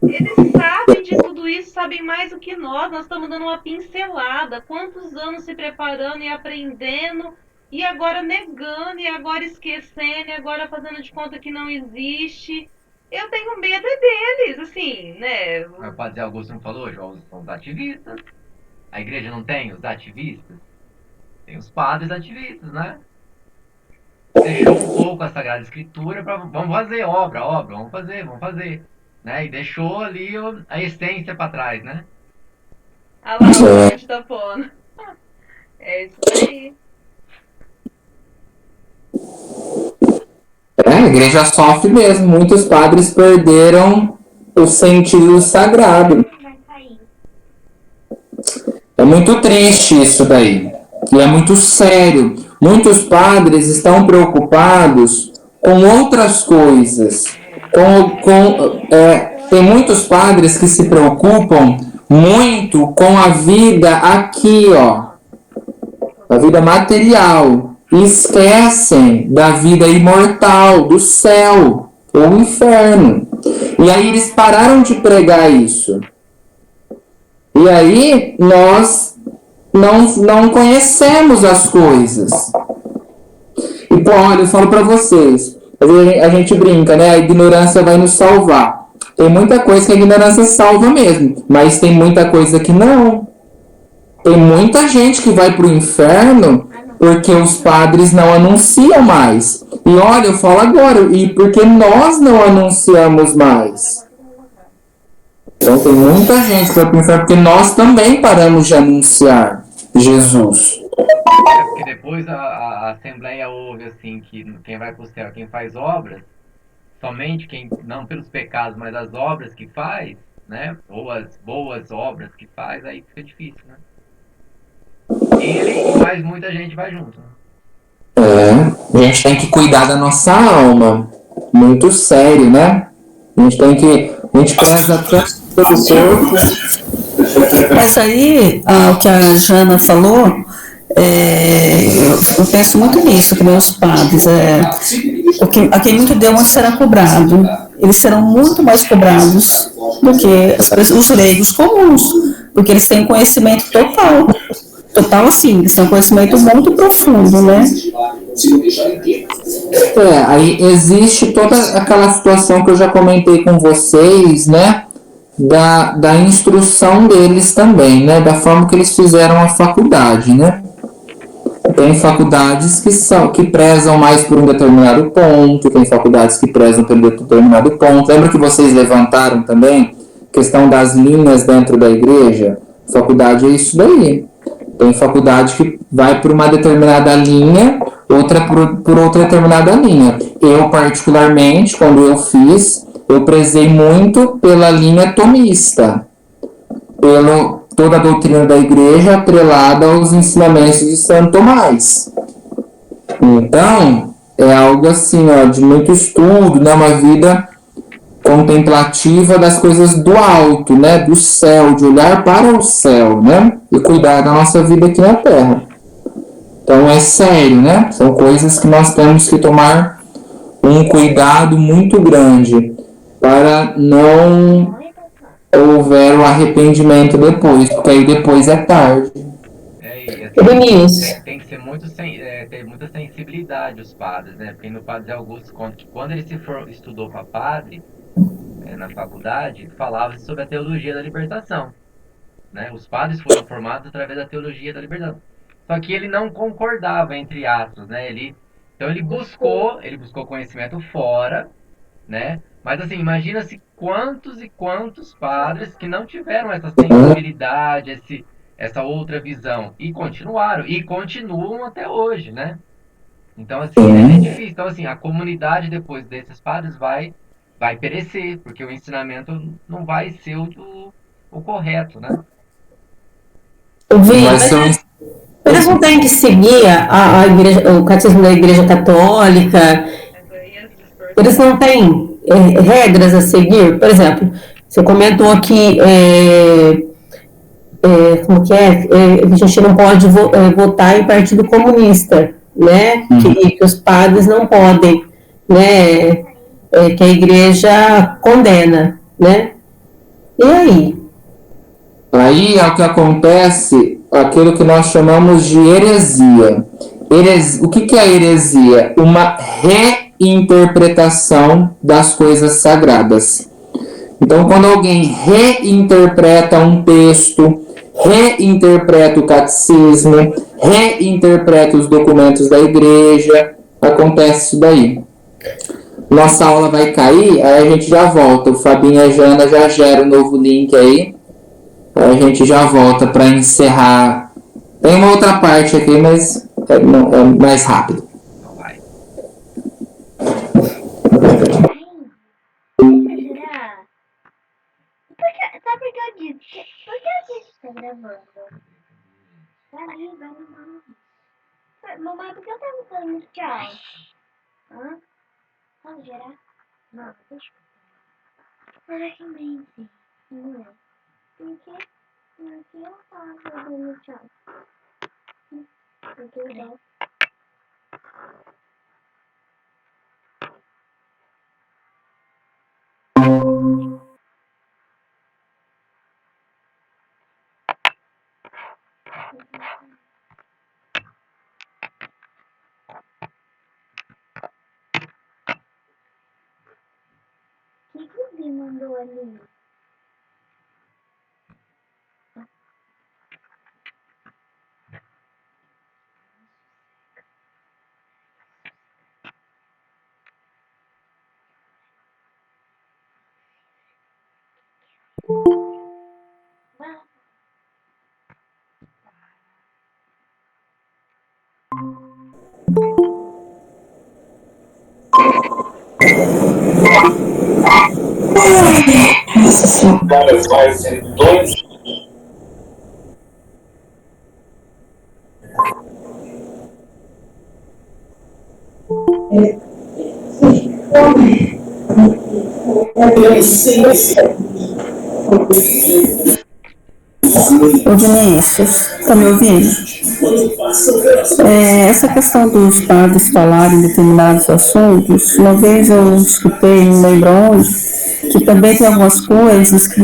Eles sabem de tudo isso, sabem mais do que nós. Nós estamos dando uma pincelada. Quantos anos se preparando e aprendendo e agora negando e agora esquecendo e agora fazendo de conta que não existe. Eu tenho medo deles, assim, né? Mas o Padre Augusto não falou, João, são os ativistas. A igreja não tem os ativistas? Tem os padres ativistas, né? Deixou um pouco a Sagrada Escritura para vamos fazer obra, vamos fazer. Né? E deixou ali a essência para trás, né? Ah lá, o monte tá pondo. É isso aí. A igreja sofre mesmo. Muitos padres perderam o sentido sagrado. É muito triste isso daí. E é muito sério. Muitos padres estão preocupados com outras coisas. Tem muitos padres que se preocupam muito com a vida aqui, ó. A vida material. E esquecem da vida imortal, do céu ou inferno. E aí eles pararam de pregar isso. E aí nós não conhecemos as coisas. E pô, olha, eu falo pra vocês, a gente brinca, né? A ignorância vai nos salvar. Tem muita coisa que a ignorância salva mesmo, mas tem muita coisa que não. Tem muita gente que vai pro inferno porque os padres não anunciam mais. E olha, eu falo agora, e porque nós não anunciamos mais. Então tem muita gente que vai pro inferno porque nós também paramos de anunciar Jesus. Porque depois a Assembleia ouve assim que quem vai pro céu, quem faz obras, somente quem, não pelos pecados, mas as obras que faz, né? Ou as boas obras que faz, aí fica difícil, né? Ele e mais muita gente vai junto. A gente tem que cuidar da nossa alma. Muito sério, né? A gente preza tanto pelo corpo. Mas aí, o que a Jana falou, eu penso muito nisso, que meus padres, a quem muito deu, muito será cobrado. Eles serão muito mais cobrados do que os leigos comuns, porque eles têm conhecimento total. Total, assim, isso é um conhecimento muito profundo, né? Aí existe toda aquela situação que eu já comentei com vocês, né? da instrução deles também, né? Da forma que eles fizeram a faculdade, né? Tem faculdades que prezam mais por um determinado ponto, tem faculdades que prezam por um determinado ponto. Lembra que vocês levantaram também a questão das linhas dentro da igreja? Faculdade é isso daí. Tem faculdade que vai por uma determinada linha, outra por outra determinada linha. Eu, particularmente, quando eu fiz, eu prezei muito pela linha tomista, toda a doutrina da igreja atrelada aos ensinamentos de Santo Tomás. Então, é algo assim, ó, de muito estudo, né? Uma vida contemplativa das coisas do alto, né? Do céu, de olhar para o céu, né? E cuidar da nossa vida aqui na Terra. Então, é sério, né? São coisas que nós temos que tomar um cuidado muito grande para não houver o arrependimento depois, porque aí depois é tarde. Tem que ser ter muita sensibilidade os padres, né? Porque no Padre Augusto conta que quando ele estudou para padre, na faculdade, falava sobre a teologia da libertação, né? Os padres foram formados através da teologia da libertação. Só que ele não concordava, entre aspas, né? Então ele buscou conhecimento fora, né? Mas assim, imagina-se quantos e quantos padres que não tiveram essa sensibilidade, essa outra visão, e continuam até hoje, né? Então assim, é difícil. Então assim, a comunidade depois desses padres vai perecer, porque o ensinamento não vai ser o correto, né? Eles não têm que seguir a igreja, o catecismo da Igreja Católica. Eles não têm regras a seguir. Por exemplo, você comentou aqui como que a gente não pode votar em partido comunista, né? Que os padres não podem, né? Que a igreja condena, né? E aí? Aí é o que acontece, aquilo que nós chamamos de heresia. O que é heresia? Uma reinterpretação das coisas sagradas. Então, quando alguém reinterpreta um texto, reinterpreta o catecismo, reinterpreta os documentos da igreja, acontece isso daí. Nossa aula vai cair, aí a gente já volta. O Fabinho e a Jana já geram um novo link aí. Aí a gente já volta para encerrar. Tem uma outra parte aqui, mas é mais rápido. Sabe o que eu disse? Por que a gente tá gravando? Vai no mamãe, por que eu tava falando tchau? Hã? Pode gerar? Não, deixa eu. Será que mente? Não é. Porque eu tava dando tchau. Porque eu dou. O que o Gui mandou ali? Ô Vinícius, tá me ouvindo? Essa questão dos padres falarem determinados assuntos, uma vez eu escutei, não lembro onde, que também tem algumas coisas que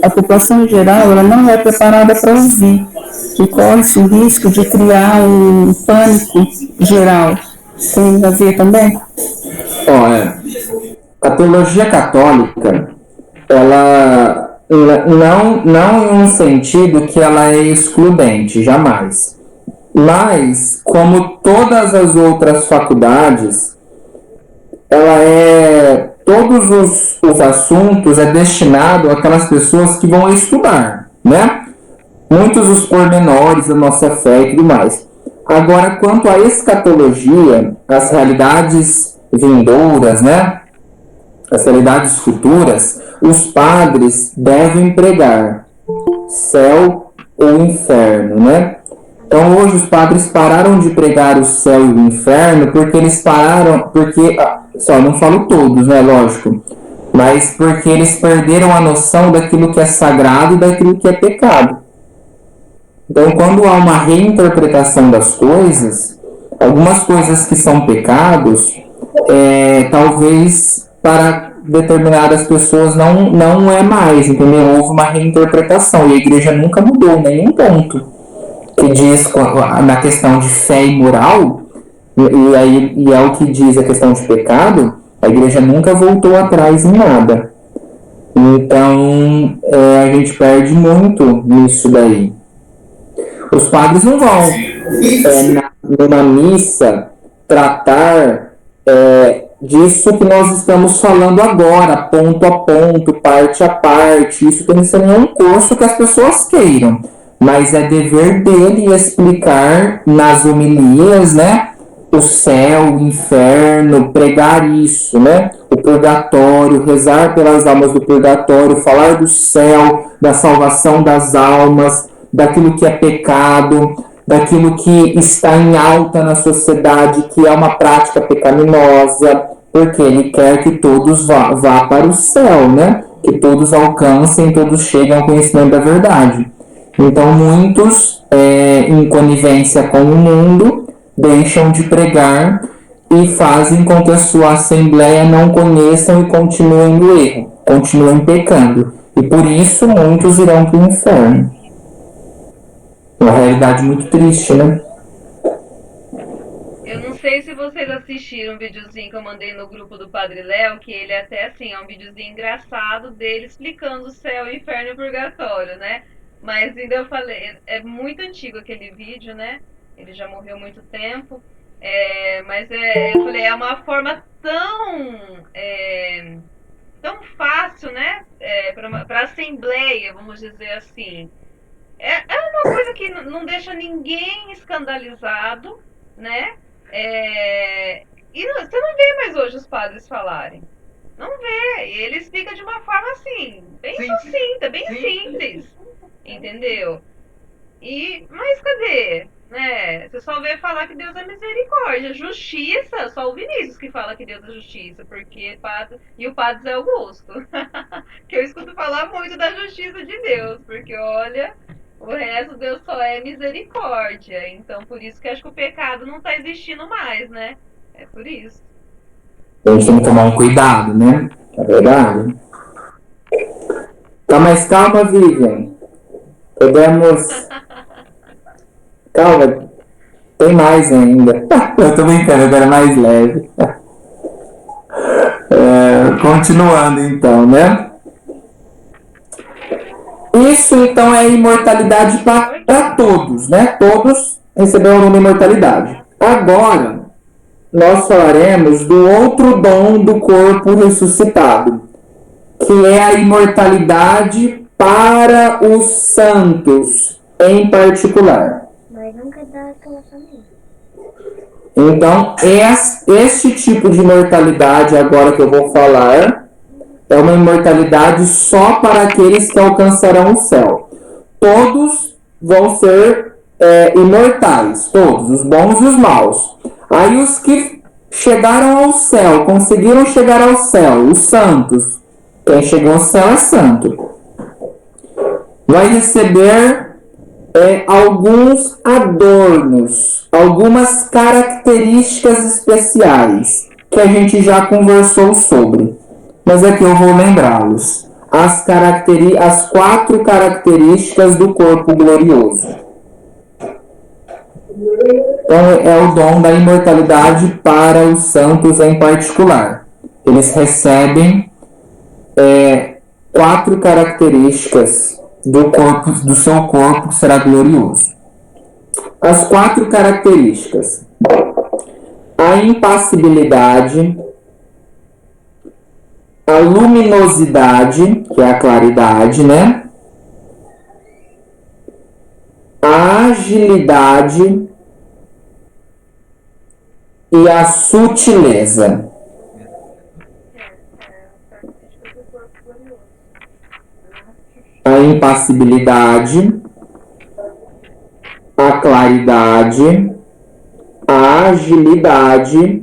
a população em geral ela não é preparada para ouvir, que corre-se o risco de criar um pânico geral. Tem a ver também? A teologia católica, ela não em um sentido que ela é excludente, jamais. Mas, como todas as outras faculdades, todos os assuntos é destinado àquelas pessoas que vão estudar, né? Muitos os pormenores da nossa fé e tudo mais. Agora, quanto à escatologia, as realidades vindouras, né? As realidades futuras, os padres devem pregar céu ou inferno, né? Então hoje os padres pararam de pregar o céu e o inferno porque eles pararam, só não falo todos, né, lógico, mas porque eles perderam a noção daquilo que é sagrado e daquilo que é pecado. Então quando há uma reinterpretação das coisas, algumas coisas que são pecados, talvez para determinadas pessoas não é mais, entendeu? Houve uma reinterpretação e a igreja nunca mudou nenhum ponto que diz na questão de fé e moral, e é o que diz a questão de pecado, a igreja nunca voltou atrás em nada. Então a gente perde muito nisso daí. Os padres não vão numa missa tratar disso que nós estamos falando agora, ponto a ponto, parte a parte. Isso tem que ser um curso que as pessoas queiram, mas é dever dele explicar nas homilias, né, o céu, o inferno, pregar isso, né, o purgatório, rezar pelas almas do purgatório, falar do céu, da salvação das almas, daquilo que é pecado, daquilo que está em alta na sociedade, que é uma prática pecaminosa, porque ele quer que todos vá para o céu, né? Que todos alcancem, todos cheguem ao conhecimento da verdade. Então muitos, em conivência com o mundo, deixam de pregar e fazem com que a sua assembleia não conheçam e continuem no erro, continuem pecando. E por isso muitos irão para o inferno. Uma realidade muito triste, né? Eu não sei se vocês assistiram um videozinho que eu mandei no grupo do Padre Léo, que ele até assim, é um videozinho engraçado dele explicando o céu, o inferno e o purgatório, né? Mas ainda eu falei, é muito antigo aquele vídeo, né? Ele já morreu há muito tempo. Mas eu falei, é uma forma tão fácil, né? Para a Assembleia, vamos dizer assim. É uma coisa que não deixa ninguém escandalizado, né? E você não vê mais hoje os padres falarem. Não vê. E ele explica de uma forma assim, bem sucinta, bem simples. Entendeu? Mas cadê? Né? Você só vê falar que Deus é misericórdia. Justiça, só o Vinícius que fala que Deus é justiça, porque e o Padre Zé Augusto. Que eu escuto falar muito da justiça de Deus, porque olha, o resto Deus só é misericórdia. Então por isso que acho que o pecado não está existindo mais, né? É por isso. A gente tem que tomar um cuidado, né? É verdade. Tá, mas calma, Vivian. Podemos... Calma, tem mais ainda. Eu tô brincando, agora é mais leve. Continuando então, né? Isso então é imortalidade para todos, né? Todos receberam uma imortalidade. Agora, nós falaremos do outro dom do corpo ressuscitado, que é a imortalidade para os santos, em particular. Mas nunca dá aquela família. Então, este tipo de imortalidade agora que eu vou falar é uma imortalidade só para aqueles que alcançarão o céu. Todos vão ser imortais, todos, os bons e os maus. Aí os que chegaram ao céu, conseguiram chegar ao céu, os santos, quem chegou ao céu é santo, vai receber alguns adornos, algumas características especiais que a gente já conversou sobre, mas aqui eu vou lembrá-los. As 4 características do corpo glorioso. Então é o dom da imortalidade para os santos em particular. Eles recebem 4 características do seu corpo que será glorioso. As 4 características: a impassibilidade, a luminosidade, que é a claridade, né? A agilidade e a sutileza. A impassibilidade, a claridade, a agilidade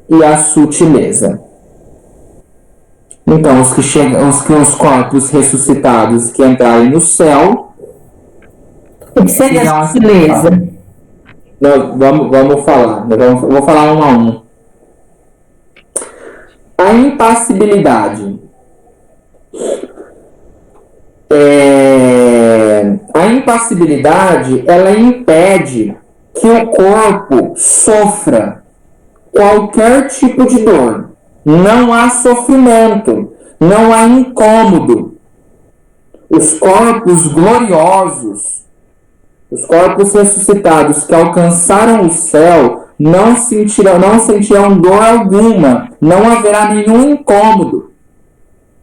e a sutileza. Então, os corpos ressuscitados que entrarem no céu. O que seria a sutileza? Vamos falar. Vou falar um a um. A impassibilidade. A impassibilidade, ela impede que o corpo sofra qualquer tipo de dor. Não há sofrimento, não há incômodo. Os corpos gloriosos, os corpos ressuscitados que alcançaram o céu, não sentirão dor alguma, não haverá nenhum incômodo.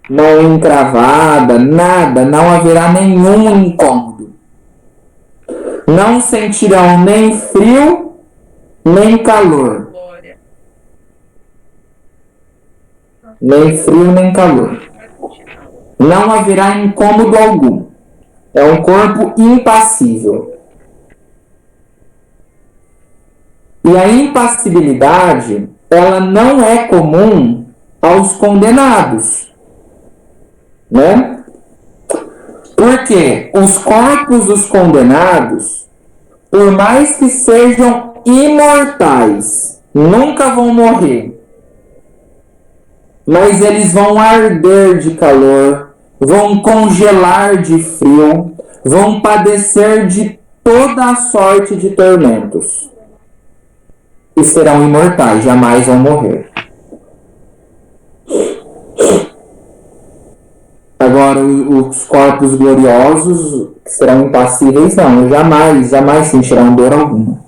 Não encravada, nada, não haverá nenhum incômodo. Não sentirão nem frio, nem calor. Nem frio, nem calor. Não haverá incômodo algum. É um corpo impassível. E a impassibilidade, ela não é comum aos condenados, né? Porque os corpos dos condenados, por mais que sejam imortais, nunca vão morrer. Mas eles vão arder de calor, vão congelar de frio, vão padecer de toda a sorte de tormentos. E serão imortais, jamais vão morrer. Agora, os corpos gloriosos, que serão impassíveis, não, jamais sentirão dor alguma.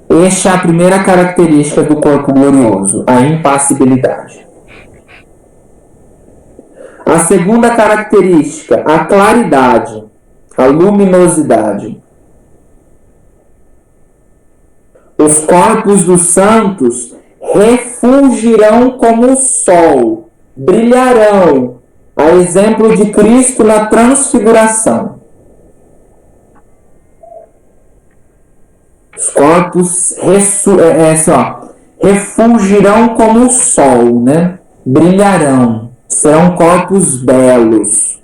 Esta é a primeira característica do corpo glorioso, a impassibilidade. A segunda característica, a claridade, a luminosidade. Os corpos dos santos refulgirão como o sol, brilharão, a exemplo de Cristo na transfiguração. Os corpos refulgirão como o sol, né? Brilharão. Serão corpos belos.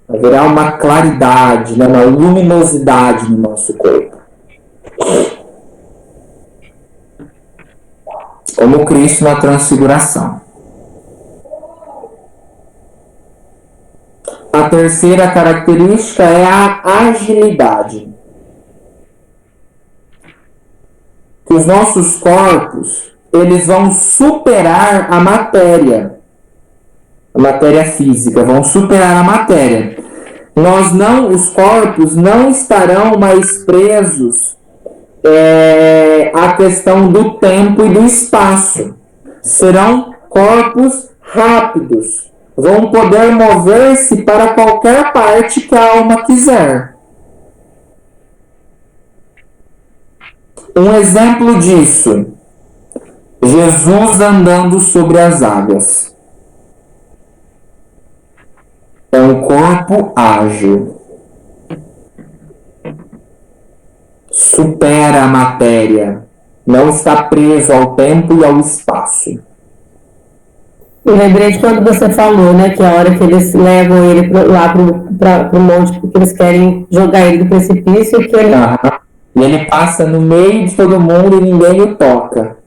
Haverá uma claridade, né? Uma luminosidade no nosso corpo. Como Cristo na transfiguração. A terceira característica é a agilidade. Que os nossos corpos, eles vão superar a matéria física, vão superar a matéria. Os corpos não estarão mais presos à questão do tempo e do espaço. Serão corpos rápidos, vão poder mover-se para qualquer parte que a alma quiser. Um exemplo disso, Jesus andando sobre as águas. É um corpo ágil. Supera a matéria. Não está preso ao tempo e ao espaço. Eu lembrei de quando você falou, né, que a hora que eles levam ele lá para o monte, porque eles querem jogar ele do precipício, que ele... E ele passa no meio de todo mundo e ninguém o toca.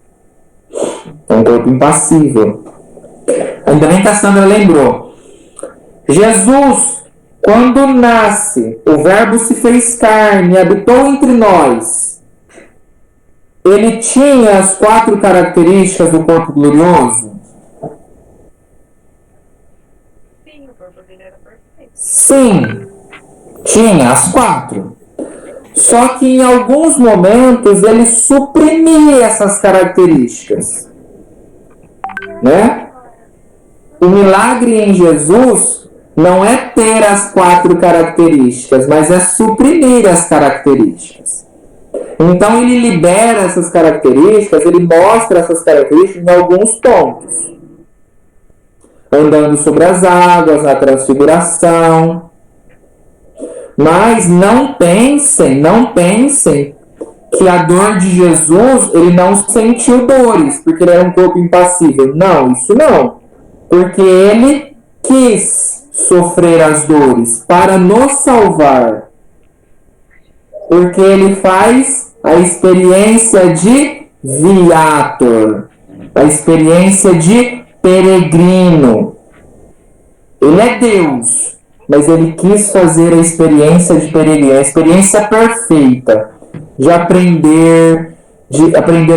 É um corpo impassível. Ainda bem que a Sandra lembrou. Jesus, quando nasce, o Verbo se fez carne, habitou entre nós. Ele tinha as 4 características do corpo glorioso? Sim, o corpo dele era perfeito. Sim, tinha as 4. Só que em alguns momentos ele suprimia essas características, né? O milagre em Jesus não é ter as 4 características, mas é suprimir as características. Então ele libera essas características, ele mostra essas características em alguns pontos. Andando sobre as águas, na transfiguração. Mas não pensem que a dor de Jesus, ele não sentiu dores, porque ele era um corpo impassível. Não, isso não. Porque ele quis sofrer as dores para nos salvar. Porque ele faz a experiência de viator, a experiência de peregrino. Ele é Deus, mas ele quis fazer a experiência de peregrino, a experiência perfeita de aprender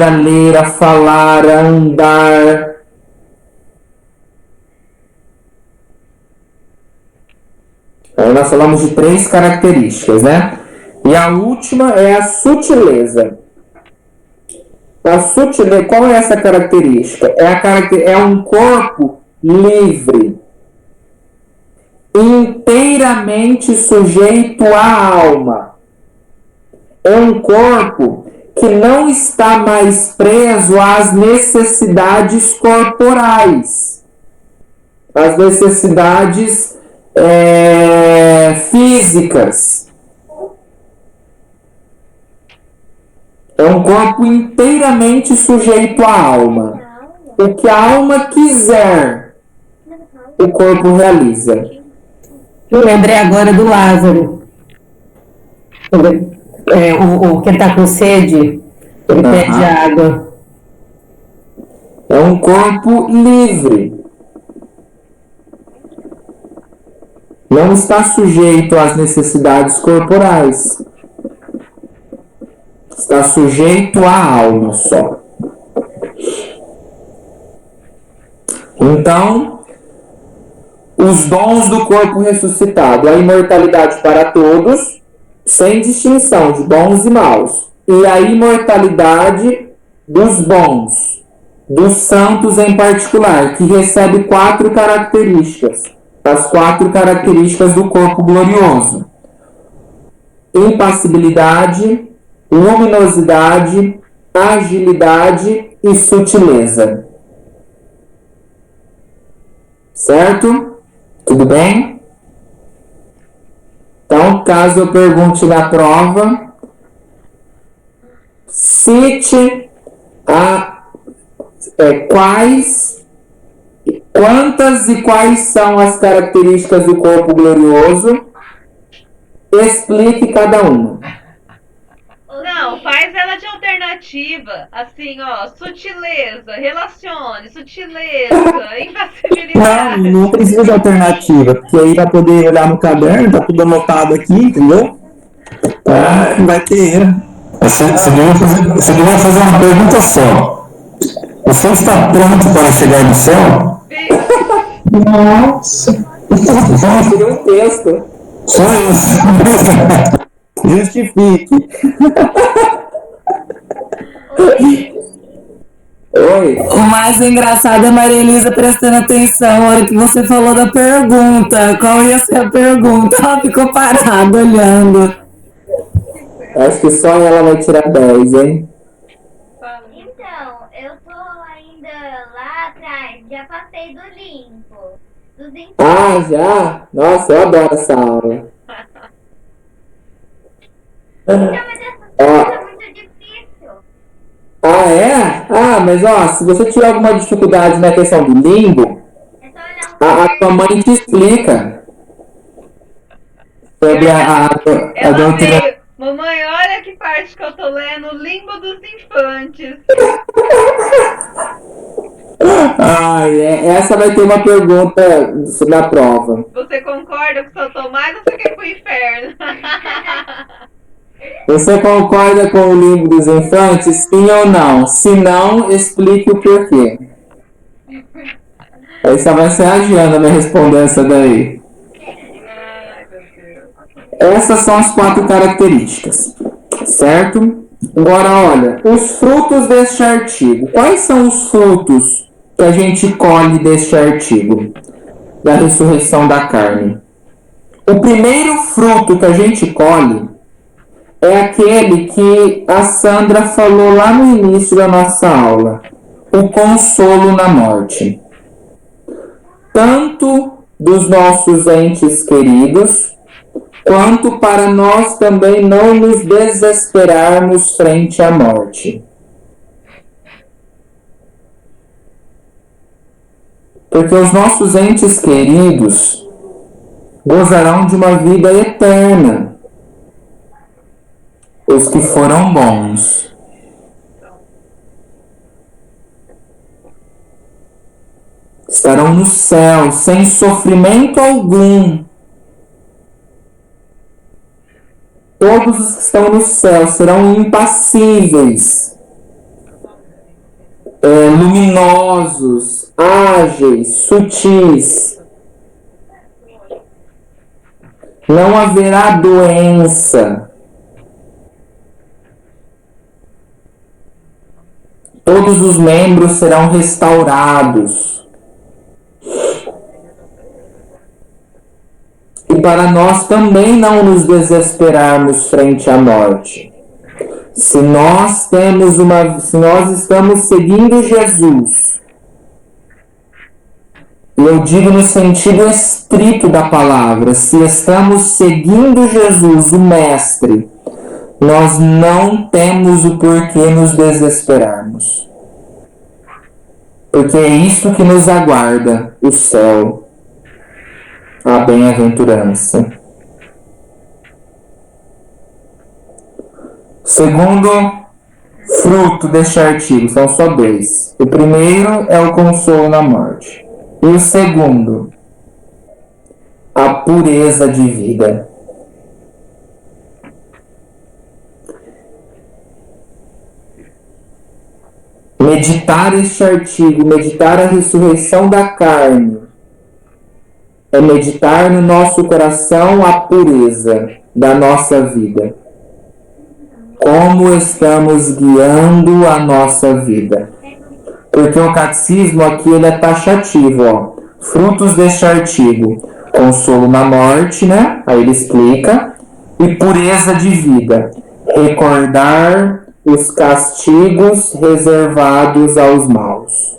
a ler, a falar, a andar. Aí nós falamos de 3 características, né? E a última é a sutileza. A sutileza, qual é essa característica? É um corpo livre, inteiramente sujeito à alma. É um corpo que não está mais preso às necessidades corporais, às necessidades físicas. É um corpo inteiramente sujeito à alma. O que a alma quiser, o corpo realiza. Eu lembrei agora do Lázaro. O que está com sede, ele pede água. É um corpo livre. Não está sujeito às necessidades corporais. Está sujeito à alma só. Então, os dons do corpo ressuscitado, a imortalidade para todos, sem distinção de bons e maus, e a imortalidade dos bons, dos santos em particular, que recebe 4 características, as 4 características do corpo glorioso: impassibilidade, luminosidade, agilidade e sutileza. Certo? Tudo bem? Então, caso eu pergunte na prova, cite quantas e quais são as características do corpo glorioso. Explique cada uma. Não, faz ela de alternativa. Assim, ó, sutileza, relacione, sutileza, Não, impassibilidade. não precisa de alternativa, porque aí vai poder olhar no caderno, tá tudo anotado aqui, entendeu? Vai ter. Você devia fazer uma pergunta só. Você está pronto para chegar no céu? Nossa. Seria um texto. Só isso. Justifique. Oi. O mais engraçado é a Maria Elisa prestando atenção na hora que você falou da pergunta. Qual ia ser a pergunta? Ela ficou parada olhando. Acho que só ela vai tirar 10, hein? Então, eu tô ainda lá atrás, já passei do limpo. Dos Ah, já? Nossa, eu adoro essa aula. Então, mas essa Ó. coisa é muito difícil. Ah, é? Ah, mas ó, se você tiver alguma dificuldade na questão do limbo, É só olhar a tua mãe te explica. Sobre a Ela doutrina. veio. Mamãe, olha que parte que eu tô lendo, o Limbo dos Infantes. Essa vai ter uma pergunta na prova. Você concorda com o São Tomás ou você quer ir pro inferno? Você concorda com o limbo dos infantes? Sim ou não? Se não, explique o porquê. Aí só vai ser a Giana me responder essa daí. Ai, meu Deus. Essas são as 4 características, certo? Agora, olha, os frutos deste artigo. Quais são os frutos que a gente colhe deste artigo da ressurreição da carne? O primeiro fruto que a gente colhe é aquele que a Sandra falou lá no início da nossa aula, o consolo na morte. Tanto dos nossos entes queridos, quanto para nós também não nos desesperarmos frente à morte. Porque os nossos entes queridos gozarão de uma vida eterna, os que foram bons. Estarão no céu, sem sofrimento algum. Todos os que estão no céu serão impassíveis, luminosos, ágeis, sutis. Não haverá doença. Todos os membros serão restaurados. E para nós também não nos desesperarmos frente à morte. Se nós estamos seguindo Jesus, e eu digo no sentido estrito da palavra, se estamos seguindo Jesus, o Mestre, nós não temos o porquê nos desesperarmos. Porque é isso que nos aguarda, o céu. A bem-aventurança. Segundo fruto deste artigo, são só 2. O primeiro é o consolo na morte. E o segundo, a pureza de vida. Meditar este artigo, meditar a ressurreição da carne, é meditar no nosso coração a pureza da nossa vida. Como estamos guiando a nossa vida. Porque o catecismo aqui ele é taxativo, ó. Frutos deste artigo. Consolo na morte, né? Aí ele explica. E pureza de vida. Recordar os castigos reservados aos maus.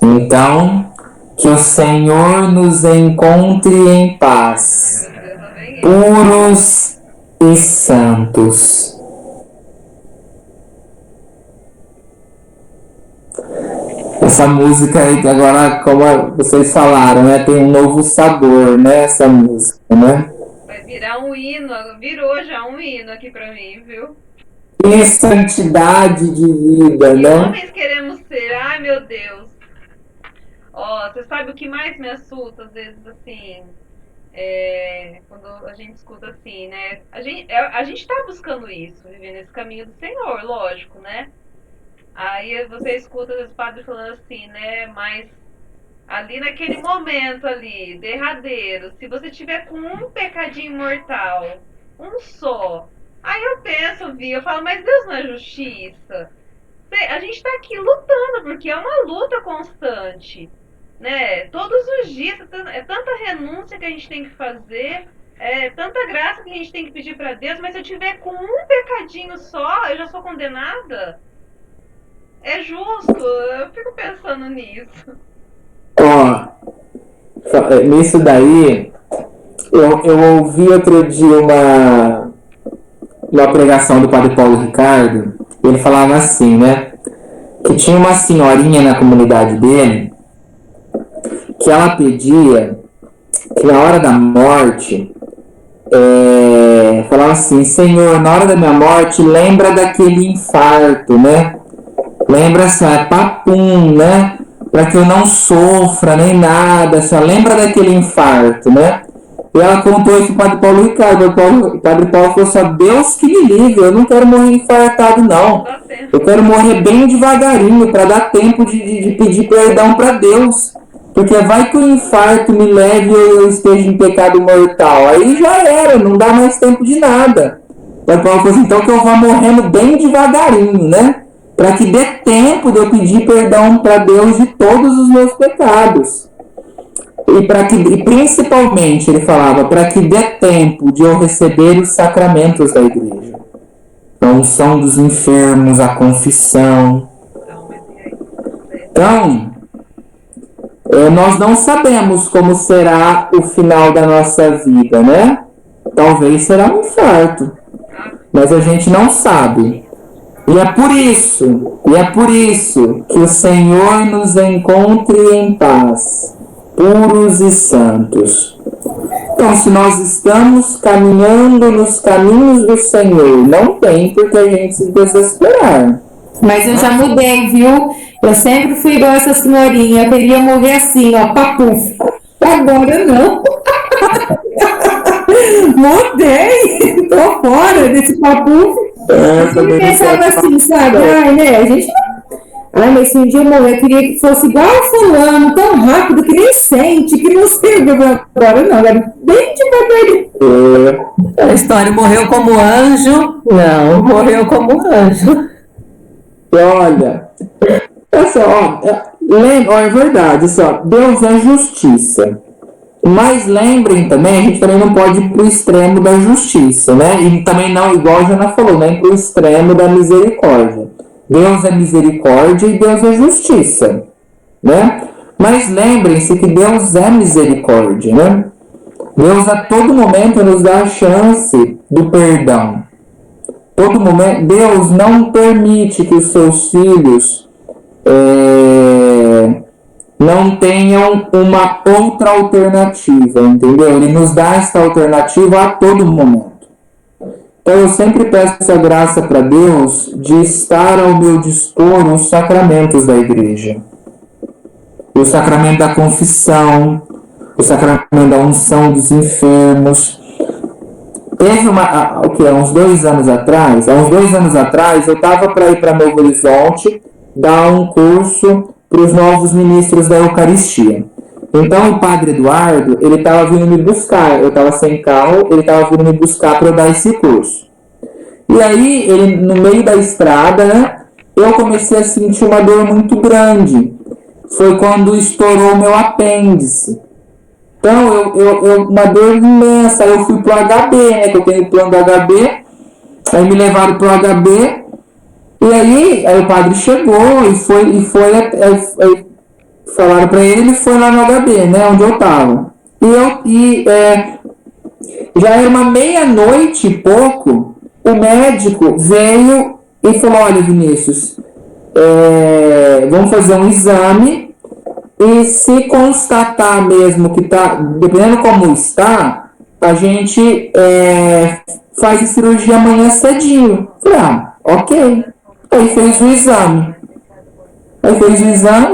Então, que o Senhor nos encontre em paz, puros e santos. Essa música aí, agora, como vocês falaram, né, tem um novo sabor, né, essa música, né? Vai virar um hino, virou já um hino aqui pra mim, viu? E santidade de vida, Que né? homens queremos ser, ai meu Deus. Ó, você sabe o que mais me assusta, às vezes, assim, quando a gente escuta assim, né? A gente tá buscando isso, vivendo esse caminho do Senhor, lógico, né? Aí você escuta às vezes o padre falando assim, né? Mas ali naquele momento ali, derradeiro, se você tiver com um pecadinho mortal, um só, aí eu penso, eu falo, mas Deus não é justiça? A gente tá aqui lutando, porque é uma luta constante. Né? Todos os dias é tanta renúncia que a gente tem que fazer, é tanta graça que a gente tem que pedir para Deus, mas se eu tiver com um pecadinho só, eu já sou condenada? É justo? Eu fico pensando nisso. Ó, nisso daí, eu ouvi outro dia uma pregação do Padre Paulo Ricardo, e ele falava assim, né? Que tinha uma senhorinha na comunidade dele, que ela pedia que na hora da morte, falava assim, Senhor, na hora da minha morte, lembra daquele infarto, né? Lembra assim, papum, né? Para que eu não sofra nem nada, assim, lembra daquele infarto, né? E ela contou isso pro Padre Paulo Ricardo. O Padre Paulo falou assim: Deus que me livre, eu não quero morrer infartado, não. Eu quero morrer bem devagarinho, para dar tempo de pedir perdão para Deus. Porque vai que o infarto me leve e eu esteja em pecado mortal. Aí já era, não dá mais tempo de nada. O Padre Paulo falou assim: então que eu vá morrendo bem devagarinho, né? Para que dê tempo de eu pedir perdão para Deus de todos os meus pecados. E principalmente, ele falava, para que dê tempo de eu receber os sacramentos da igreja. A unção dos enfermos, a confissão. Então, nós não sabemos como será o final da nossa vida, né? Talvez será um infarto, mas a gente não sabe. E é por isso que o Senhor nos encontre em paz, puros e santos. Então, se nós estamos caminhando nos caminhos do Senhor, não tem por que a gente se desesperar. Mas eu já mudei, viu? Eu sempre fui igual essa senhorinha, eu queria morrer assim, ó, papuf. Agora não. Mudei, tô fora desse papuf. Eu pensava assim, sabe? Ai, né, a gente... Ai, mas se um dia eu morrer, eu queria que fosse igual o fulano, tão rápido, que nem sente, que não sei. Agora não, agora bem devagarinho. A história morreu como anjo? Não, morreu como anjo. Olha, pessoal, é verdade, só, Deus é justiça. Mas lembrem também, a gente também não pode ir para o extremo da justiça, né? E também não, igual a Jana falou, nem para o extremo da misericórdia. Deus é misericórdia e Deus é justiça, né? Mas lembrem-se que Deus é misericórdia, né? Deus a todo momento nos dá a chance do perdão. Todo momento, Deus não permite que os seus filhos não tenham uma outra alternativa, entendeu? Ele nos dá essa alternativa a todo momento. Então eu sempre peço essa graça para Deus de estar ao meu dispor os sacramentos da igreja. O sacramento da confissão, o sacramento da unção dos enfermos. Teve uns 2 anos atrás, eu estava para ir para Novo Horizonte dar um curso para os novos ministros da Eucaristia. Então o Padre Eduardo, ele estava vindo me buscar, eu estava sem carro, ele estava vindo me buscar para eu dar esse curso. E aí, ele, no meio da estrada, né, eu comecei a sentir uma dor muito grande. Foi quando estourou o meu apêndice. Então, uma dor imensa. Eu fui pro HB, né, que eu tenho o plano do HB. Aí me levaram pro HB. E aí o padre chegou aí falaram pra ele foi lá no HB, né, onde eu tava. Já era uma meia-noite e pouco, o médico veio e falou: olha, Vinícius, vamos fazer um exame e se constatar mesmo que tá, dependendo como está, a gente faz a cirurgia amanhã cedinho. Falei, ok. Aí fez o exame.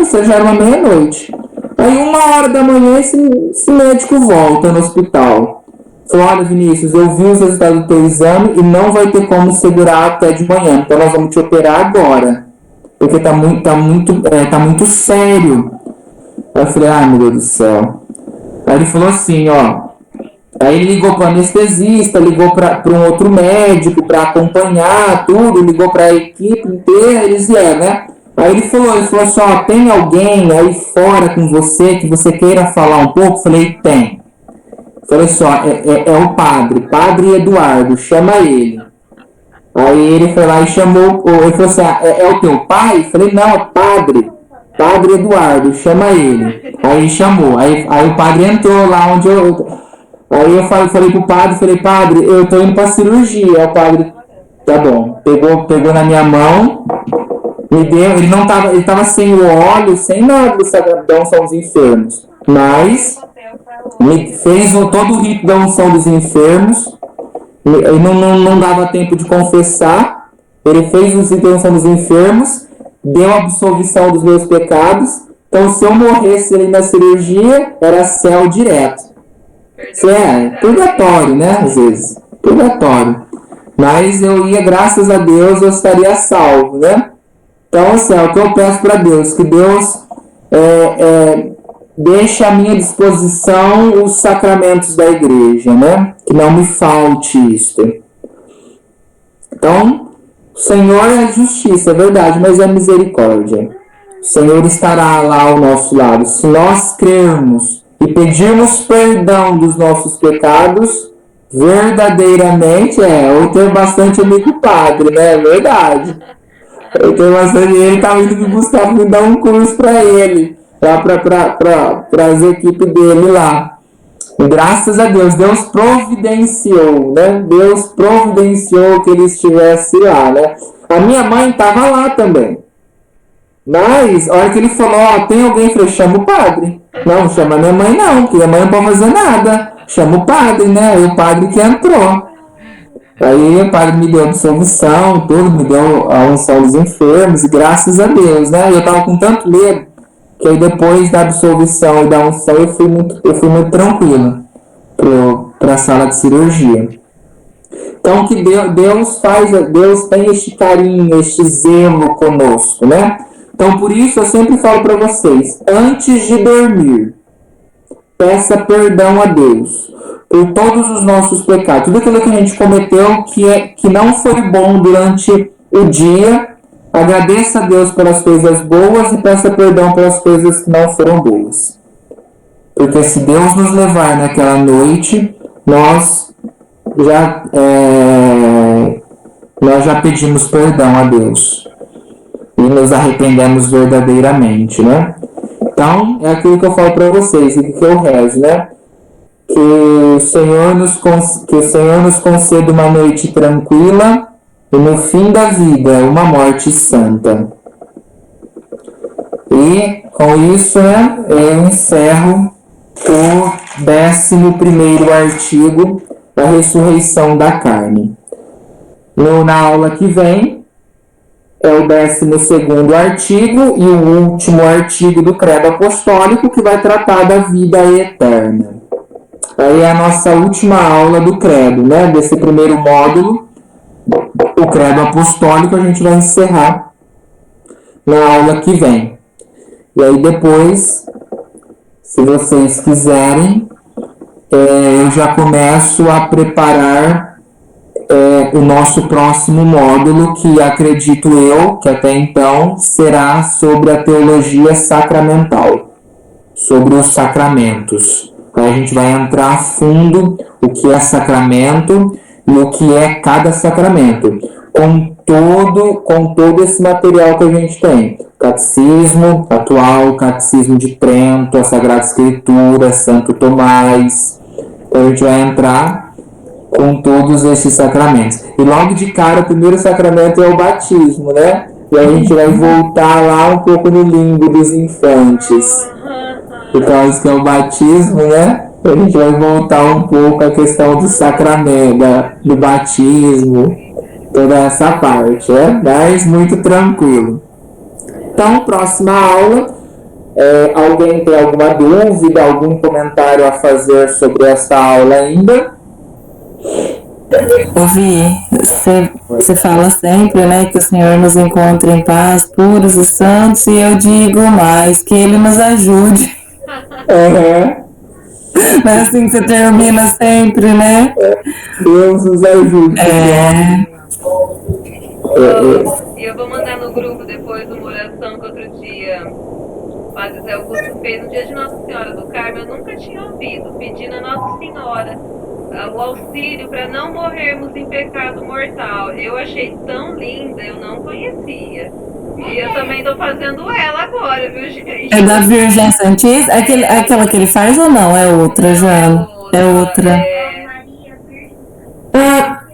Isso já era uma meia-noite. Aí 1h da manhã esse médico volta no hospital. Falou: olha, Vinícius, eu vi os resultados do teu exame e não vai ter como segurar até de manhã. Então nós vamos te operar agora. Porque tá muito sério. Aí eu falei: meu Deus do céu. Aí ele falou assim, Aí ele ligou para o anestesista, ligou para um outro médico para acompanhar tudo, ligou para a equipe inteira, eles vieram, né? Aí ele falou assim, tem alguém aí fora com você que você queira falar um pouco? Falei: tem. Falei é o Padre Eduardo, chama ele. Aí ele foi lá e chamou, ele falou assim: é o teu pai? Falei: não, é Padre Eduardo, chama ele. Aí chamou, aí o padre entrou lá onde aí eu falei pro padre, padre, eu tô indo pra cirurgia. Aí o padre, tá bom, pegou na minha mão, me deu, ele tava sem o óleo, sem nada do sacramento da unção dos enfermos, mas me fez todo o rito da unção dos enfermos, não dava tempo de confessar, ele fez o rito da unção dos enfermos, deu a absolvição dos meus pecados, então se eu morresse ali na cirurgia, era céu direto. purgatório, né? Às vezes, purgatório. Mas eu ia, graças a Deus, eu estaria salvo, né? Então, assim, é o que eu peço para Deus, que Deus deixe à minha disposição os sacramentos da igreja, né? Que não me falte isso. Então, o Senhor é justiça, é verdade, mas é misericórdia. O Senhor estará lá ao nosso lado. Se nós crermos e pedirmos perdão dos nossos pecados, verdadeiramente eu tenho bastante amigo padre, né? É verdade. Eu tenho bastante. Ele tá indo me buscar para me dar um curso para ele, para as equipes dele lá. E graças a Deus, Deus providenciou, né? Deus providenciou que ele estivesse lá, né? A minha mãe estava lá também. Mas, a hora que ele falou, tem alguém, eu falei, chama o padre. Não, chama minha mãe não, porque minha mãe não pode fazer nada. Chama o padre, né? Aí o padre que entrou. Aí o padre me deu absolvição, tudo, me deu a unção dos enfermos, e graças a Deus, né? Eu tava com tanto medo, que aí depois da absolvição e da unção eu fui muito tranquilo para a sala de cirurgia. Então que Deus tem este carinho, este zelo conosco, né? Então por isso eu sempre falo para vocês, antes de dormir, peça perdão a Deus por todos os nossos pecados, tudo aquilo que a gente cometeu que não foi bom durante o dia. Agradeça a Deus pelas coisas boas e peça perdão pelas coisas que não foram boas. Porque se Deus nos levar naquela noite, nós já pedimos perdão a Deus. E nos arrependemos verdadeiramente, né? Então, é aquilo que eu falo para vocês e que eu rezo, né? Que o Senhor nos conceda uma noite tranquila e no fim da vida, uma morte santa. E com isso, né, eu encerro o 11º artigo, a ressurreição da carne. Na aula que vem, é o 12º artigo e o último artigo do Credo Apostólico, que vai tratar da vida eterna. Aí é a nossa última aula do Credo, né, desse primeiro módulo. O Credo Apostólico a gente vai encerrar na aula que vem. E aí depois, se vocês quiserem, eu já começo a preparar o nosso próximo módulo, que acredito eu, que até então será sobre a teologia sacramental, sobre os sacramentos. Aí a gente vai entrar a fundo o que é sacramento e o que é cada sacramento, com todo esse material que a gente tem. Catecismo atual, Catecismo de Trento, a Sagrada Escritura, Santo Tomás. Então a gente vai entrar com todos esses sacramentos. E logo de cara, o primeiro sacramento é o batismo, né? E aí a gente vai voltar lá um pouco no limbo dos infantes. Por causa que é o batismo, né? A gente vai voltar um pouco à questão do sacramento, do batismo, toda essa parte, né? Mas muito tranquilo. Então, próxima aula. Alguém tem alguma dúvida, algum comentário a fazer sobre essa aula ainda? Ouvi, você fala sempre, né, que o Senhor nos encontre em paz, puros e santos, e eu digo mais, que Ele nos ajude. Não é assim que você termina sempre, né? Deus nos ajude. E eu vou mandar no grupo depois uma oração que outro dia o Padre Zé Augusto fez no dia de Nossa Senhora do Carmo. Eu nunca tinha ouvido, pedindo a Nossa Senhora o auxílio para não morrermos em pecado mortal. Eu achei tão linda, eu não conhecia. E eu também estou fazendo ela agora, viu, gente? É da Virgem Santíssima? Aquela que ele faz ou não? É outra, Joana? É outra.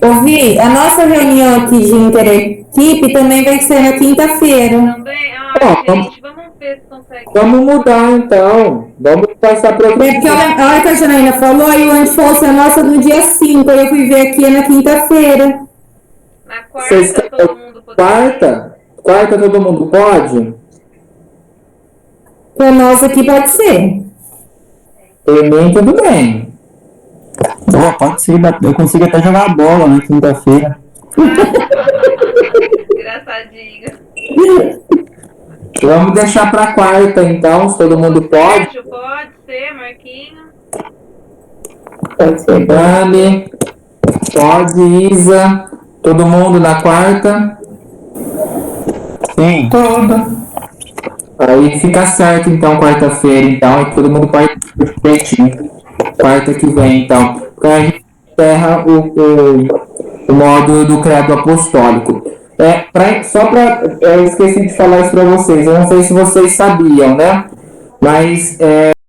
Ouvi, a nossa reunião aqui de interequipe também vai ser na quinta-feira. Também? Gente, vamos ver se consegue. Vamos mudar então. Vamos passar para outra. Porque a hora que a Janaína falou, aí antes fosse a nossa no dia 5, aí eu fui ver aqui na quinta-feira. Na quarta, todo mundo pode. Quarta todo mundo pode? Para nós aqui pode ser. Por mim, tudo bem. Pode ser, eu consigo até jogar bola na quinta-feira. Engraçadinho. Vamos deixar pra quarta, então, se todo mundo pode. Sérgio, pode ser, Marquinhos. Pode ser. Dani, pode, Isa, todo mundo na quarta. Sim. Tudo. Aí fica certo, então, quarta-feira, então, e todo mundo pode direitinho. Quarta que vem, então. Porque a gente encerra o módulo do credo apostólico. Eu esqueci de falar isso para vocês, eu não sei se vocês sabiam, né? Mas